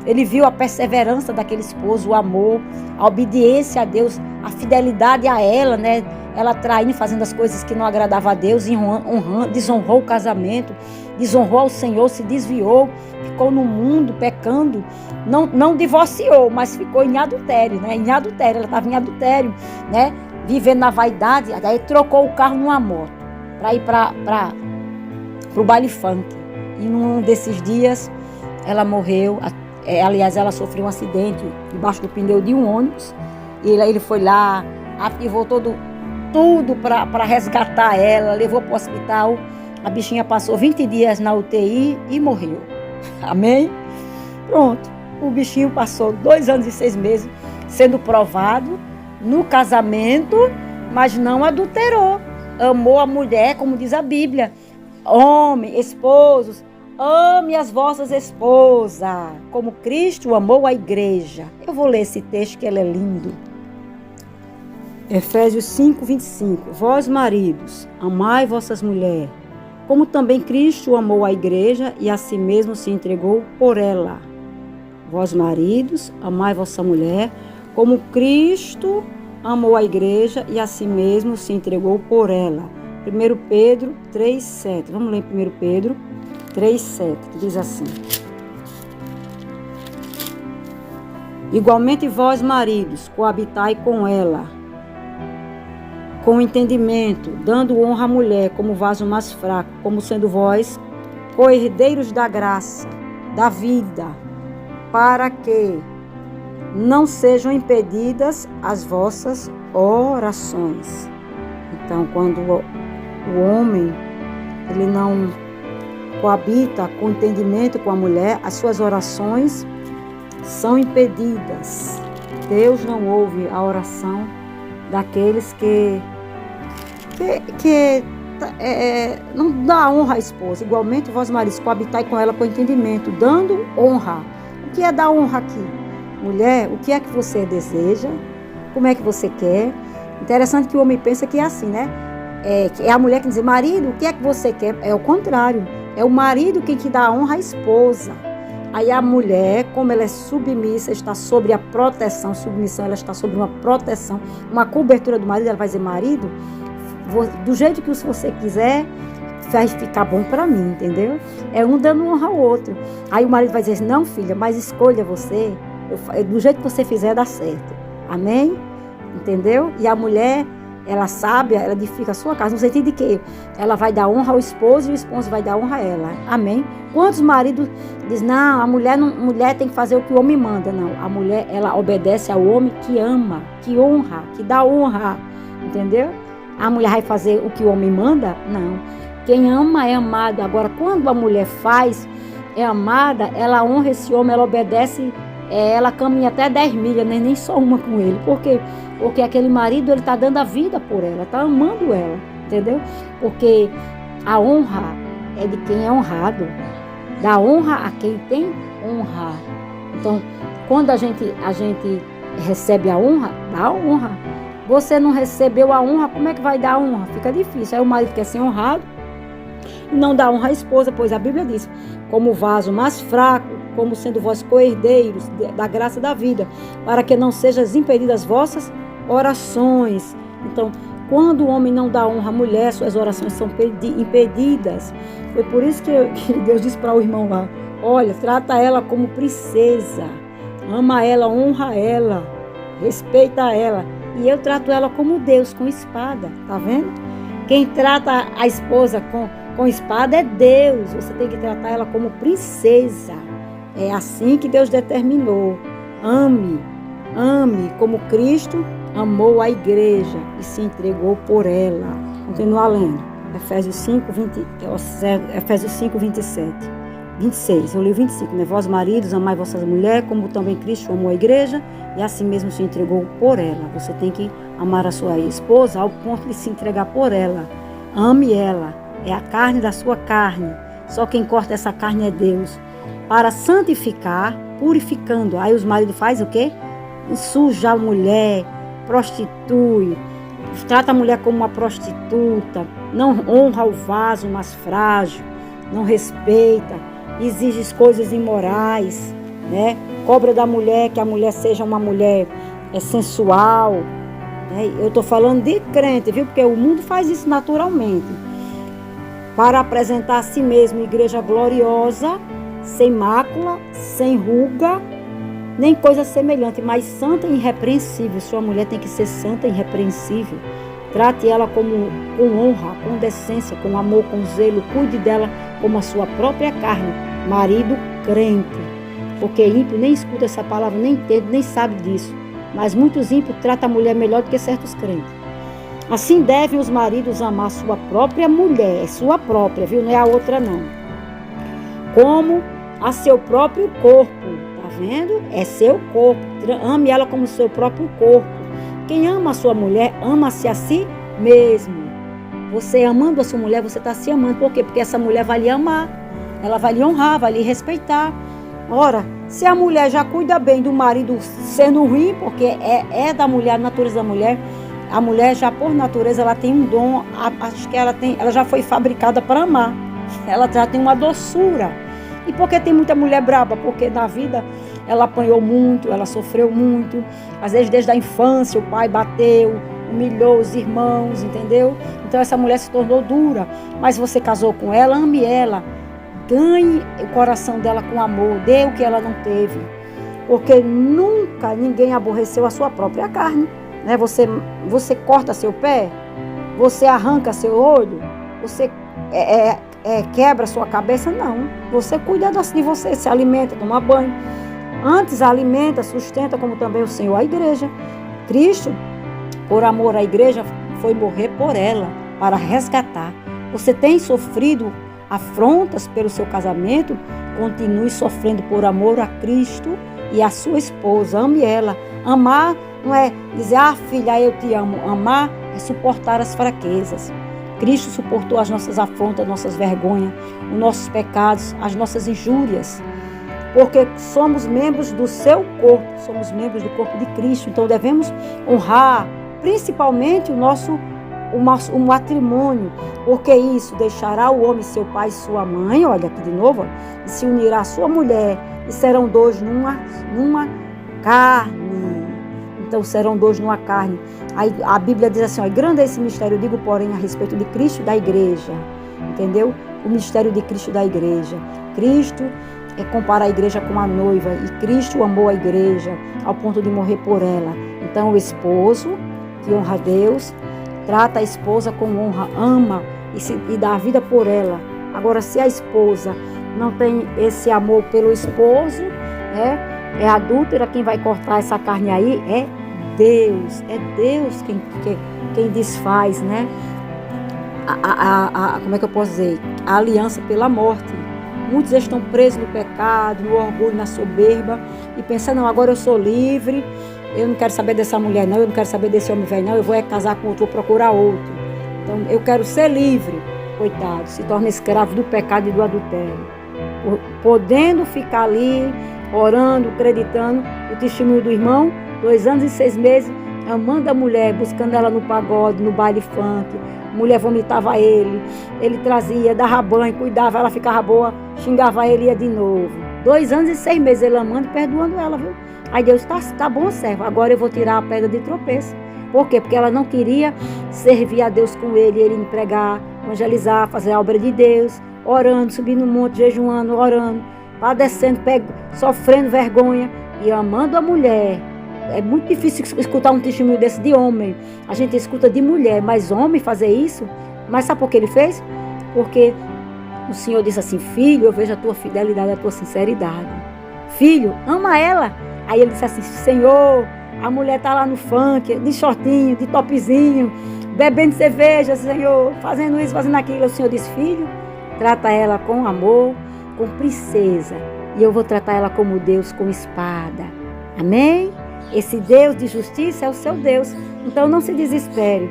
A: Ele viu a perseverança daquele esposo, o amor, a obediência a Deus, a fidelidade a ela, né? Ela traindo, fazendo as coisas que não agradavam a Deus, honrando, desonrou o casamento, desonrou ao Senhor, se desviou, ficou no mundo pecando, não divorciou, mas ficou em adultério, né? Em adultério, ela estava em adultério, né? Vivendo na vaidade, aí trocou o carro numa moto para ir para o baile funk. E num desses dias, ela morreu, aliás, ela sofreu um acidente debaixo do pneu de um ônibus, e ele foi lá, ativou tudo para resgatar ela, levou para o hospital. A bichinha passou 20 dias na UTI e morreu. Amém? Pronto. O bichinho passou 2 anos e 6 meses sendo provado no casamento, mas não adulterou. Amou a mulher, como diz a Bíblia. Homem, esposos, ame as vossas esposas, como Cristo amou a igreja. Eu vou ler esse texto que ele é lindo. Efésios 5:25. Vós, maridos, amai vossas mulheres, como também Cristo amou a igreja e a si mesmo se entregou por ela. Vós, maridos, amai vossa mulher, como Cristo amou a igreja e a si mesmo se entregou por ela. 1 Pedro 3:7. Vamos ler 1 Pedro 3:7, que diz assim. Igualmente vós, maridos, coabitai com ela, com entendimento, dando honra à mulher como vaso mais fraco, como sendo vós co-herdeiros da graça, da vida, para que não sejam impedidas as vossas orações. Então, quando o homem ele não coabita com entendimento com a mulher, as suas orações são impedidas. Deus não ouve a oração daqueles que não dá honra à esposa. Igualmente, vós, maridos, coabitai com ela com entendimento, dando honra. O que é dar honra aqui? Mulher, o que é que você deseja? Como é que você quer? Interessante que o homem pensa que é assim, né? É a mulher que diz, marido, o que é que você quer? É o contrário.
B: É o marido quem que dá honra à esposa. Aí a mulher, como ela é submissa, está sobre a proteção, submissão, ela está sobre uma proteção, uma cobertura do marido, ela vai dizer, marido, do jeito que você quiser, vai ficar bom para mim, entendeu? É um dando honra ao outro. Aí o marido vai dizer, não filha, mas escolha você, do jeito que você fizer dá certo. Amém? Entendeu? E a mulher, ela sábia, ela edifica a sua casa, no sentido de que ela vai dar honra ao esposo e o esposo vai dar honra a ela. Amém? Quantos maridos dizem, não, a mulher tem que fazer o que o homem manda. Não, a mulher, ela obedece ao homem que ama, que honra, que dá honra. Entendeu? A mulher vai fazer o que o homem manda? Não. Quem ama é amado. Agora, quando a mulher faz, é amada, ela honra esse homem, ela obedece, ela caminha até 10 milhas, nem só uma com ele. Por quê? Porque aquele marido, ele está dando a vida por ela, está amando ela, entendeu? Porque a honra é de quem é honrado. Dá honra a quem tem honra. Então, quando a gente recebe a honra, dá honra. Você não recebeu a honra, como é que vai dar honra? Fica difícil. Aí o marido quer ser honrado e não dá honra à esposa, pois a Bíblia diz, como vaso mais fraco, como sendo vós co-herdeiros da graça da vida, para que não sejam impedidas as vossas orações. Então, quando o homem não dá honra à mulher, suas orações são impedidas. Foi por isso que Deus disse para o irmão lá, olha, trata ela como princesa, ama ela, honra ela, respeita ela. E eu trato ela como Deus, com espada, tá vendo? Quem trata a esposa com espada é Deus. Você tem que tratar ela como princesa. É assim que Deus determinou. Ame como Cristo amou a igreja e se entregou por ela. Continua lendo. Efésios 5, 27. 26, eu li o 25, né? Vós maridos, amai vossas mulheres, como também Cristo amou a igreja e assim mesmo se entregou por ela. Você tem que amar a sua esposa ao ponto de se entregar por ela. Ame ela, é a carne da sua carne. Só quem corta essa carne é Deus. Para santificar, purificando. Aí os maridos fazem o quê? Suja a mulher, prostitui, trata a mulher como uma prostituta, não honra o vaso mais frágil, não respeita, exige coisas imorais, né? Cobra da mulher que a mulher seja uma mulher sensual, né? Eu estou falando de crente, viu? Porque o mundo faz isso naturalmente. Para apresentar a si mesmo igreja gloriosa, sem mácula, sem ruga, nem coisa semelhante, mas santa e irrepreensível. Sua mulher tem que ser santa e irrepreensível. Trate ela com honra, com decência, com amor, com zelo. Cuide dela como a sua própria carne. Marido crente. Porque ímpio nem escuta essa palavra, nem entende, nem sabe disso. Mas muitos ímpios tratam a mulher melhor do que certos crentes. Assim devem os maridos amar sua própria mulher. É sua própria, viu? Não é a outra não. Como a seu próprio corpo. Tá vendo? É seu corpo. Ame ela como seu próprio corpo. Quem ama a sua mulher, ama-se a si mesmo. Você amando a sua mulher, você está se amando. Por quê? Porque essa mulher vai lhe amar. Ela vai lhe honrar, vai lhe respeitar. Ora, se a mulher já cuida bem do marido sendo ruim, porque é da mulher, a natureza da mulher, a mulher já por natureza, ela tem um dom, acho que ela já foi fabricada para amar. Ela já tem uma doçura. E por que tem muita mulher braba? Porque na vida ela apanhou muito, ela sofreu muito. Às vezes desde a infância o pai bateu, humilhou os irmãos, entendeu? Então essa mulher se tornou dura. Mas você casou com ela, ame ela. Ganhe o coração dela com amor, dê o que ela não teve. Porque nunca ninguém aborreceu a sua própria carne. Né? Você corta seu pé, você arranca seu olho, você quebra sua cabeça, não. Você cuida de você, se alimenta, toma banho. Antes alimenta, sustenta, como também o Senhor, a igreja. Cristo, por amor à igreja, foi morrer por ela, para resgatar. Você tem sofrido afrontas pelo seu casamento? Continue sofrendo por amor a Cristo e a sua esposa. Ame ela. Amar não é dizer, filha, eu te amo. Amar é suportar as fraquezas. Cristo suportou as nossas afrontas, nossas vergonhas, os nossos pecados, as nossas injúrias. Porque somos membros do seu corpo, somos membros do corpo de Cristo. Então devemos honrar principalmente o o matrimônio. Porque isso deixará o homem seu pai e sua mãe, olha aqui de novo, ó, e se unirá à sua mulher, e serão dois numa carne. Então serão dois numa carne. Aí a Bíblia diz assim, ó, grande é esse mistério, eu digo, porém, a respeito de Cristo e da igreja. Entendeu? O mistério de Cristo e da igreja. Cristo compara a igreja com a noiva, e Cristo amou a igreja ao ponto de morrer por ela. Então o esposo, que honra a Deus, trata a esposa com honra, ama e dá a vida por ela. Agora, se a esposa não tem esse amor pelo esposo, é adúltera, quem vai cortar essa carne aí é Deus. É Deus quem desfaz, né? Como é que eu posso dizer? A aliança pela morte. Muitos estão presos no pecado, no orgulho, na soberba, e pensam, não, agora eu sou livre, eu não quero saber dessa mulher não, eu não quero saber desse homem velho não, eu vou casar com outro, vou procurar outro. Então eu quero ser livre. Coitado, se torna escravo do pecado e do adultério. Podendo ficar ali, orando, acreditando, o testemunho do irmão, 2 anos e 6 meses, amando a mulher, buscando ela no pagode, no baile funk. A mulher vomitava ele trazia, dava banho, cuidava, ela ficava boa, xingava ele e ia de novo. 2 anos e 6 meses ele amando e perdoando ela, viu? Aí Deus, tá bom, servo, agora eu vou tirar a pedra de tropeço. Por quê? Porque ela não queria servir a Deus com ele pregar, evangelizar, fazer a obra de Deus, orando, subindo no monte, jejuando, orando, padecendo, sofrendo vergonha e amando a mulher. É muito difícil escutar um testemunho desse de homem. A gente escuta de mulher, mas homem fazer isso? Mas sabe por que ele fez? Porque o Senhor disse assim, filho, eu vejo a tua fidelidade, a tua sinceridade. Filho, ama ela. Aí ele disse assim, Senhor, a mulher está lá no funk, de shortinho, de topzinho, bebendo cerveja, Senhor, fazendo isso, fazendo aquilo. O Senhor disse, filho, trata ela com amor, com princesa. E eu vou tratar ela como Deus, com espada. Amém? Esse Deus de justiça é o seu Deus. Então não se desespere.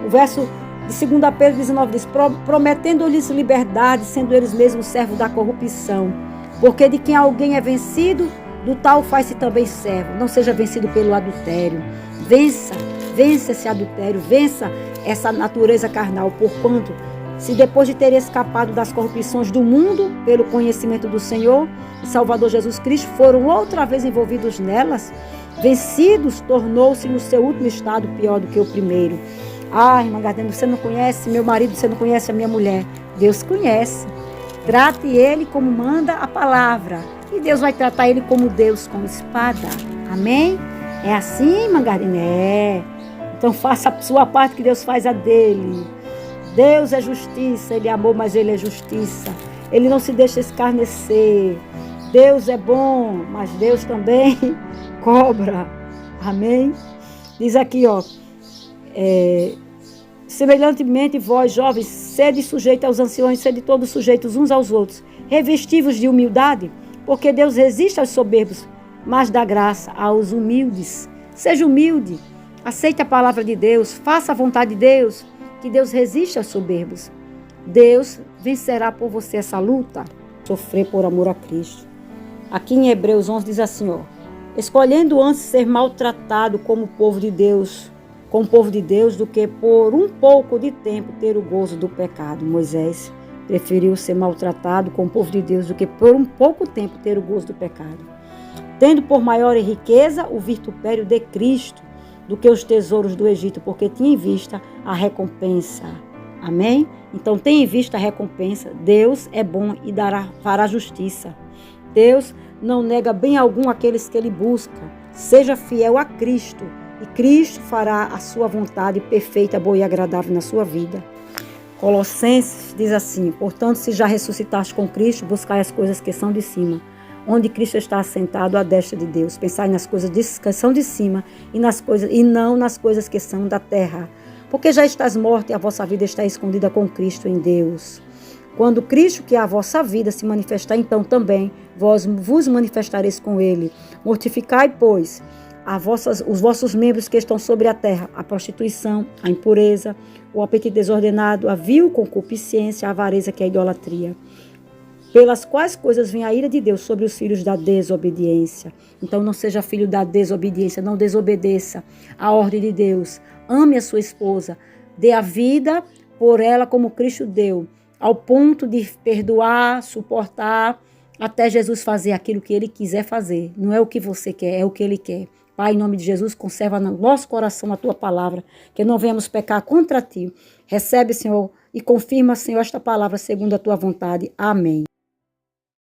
B: O verso de 2 Pedro 19 diz, prometendo-lhes liberdade, sendo eles mesmos servos da corrupção. Porque de quem alguém é vencido, do tal faz-se também servo. Não seja vencido pelo adultério. Vença esse adultério, vença essa natureza carnal. Porquanto, se depois de ter escapado das corrupções do mundo, pelo conhecimento do Senhor e Salvador Jesus Cristo, foram outra vez envolvidos nelas, vencidos, tornou-se no seu último estado pior do que o primeiro. Ah, irmã Gardena, você não conhece meu marido, você não conhece a minha mulher. Deus conhece. Trate ele como manda a palavra. E Deus vai tratar ele como Deus, como espada. Amém? É assim, irmã Gardena? É. Então faça a sua parte que Deus faz a dele. Deus é justiça, ele é amor, mas ele é justiça. Ele não se deixa escarnecer. Deus é bom, mas Deus também cobra. Amém? Diz aqui, ó. Semelhantemente, vós, jovens, sede sujeitos aos anciões, sede todos sujeitos uns aos outros, revestivos de humildade, porque Deus resiste aos soberbos, mas dá graça aos humildes. Seja humilde, aceite a palavra de Deus, faça a vontade de Deus, que Deus resiste aos soberbos. Deus vencerá por você essa luta, sofrer por amor a Cristo. Aqui em Hebreus 11 diz assim, ó, escolhendo antes ser maltratado como povo de Deus, do que por um pouco de tempo ter o gozo do pecado. Moisés preferiu ser maltratado com o povo de Deus do que por um pouco tempo ter o gozo do pecado. Tendo por maior riqueza o vitupério de Cristo do que os tesouros do Egito, porque tinha em vista a recompensa. Amém? Então tenha em vista a recompensa. Deus é bom e fará justiça. Deus não nega bem algum àqueles que ele busca. Seja fiel a Cristo e Cristo fará a sua vontade perfeita, boa e agradável na sua vida. Colossenses diz assim, portanto, se já ressuscitaste com Cristo, buscai as coisas que são de cima, onde Cristo está assentado à destra de Deus. Pensai nas coisas que são de cima e não nas coisas que são da terra. Porque já estás morto e a vossa vida está escondida com Cristo em Deus. Quando Cristo, que é a vossa vida, se manifestar, então também vós vos manifestareis com ele. Mortificai, pois, os vossos membros que estão sobre a terra, a prostituição, a impureza, o apetite desordenado, a vil concupiscência, a avareza, que é a idolatria. Pelas quais coisas vem a ira de Deus sobre os filhos da desobediência. Então não seja filho da desobediência, não desobedeça a ordem de Deus. Ame a sua esposa, Dê a vida por ela como Cristo deu, ao ponto de perdoar, suportar, até Jesus fazer aquilo que Ele quiser fazer. Não é o que você quer, é o que Ele quer. Pai, em nome de Jesus, conserva no nosso coração a Tua palavra, que não venhamos pecar contra Ti. Recebe, Senhor, e confirma, Senhor, esta palavra segundo a Tua vontade. Amém.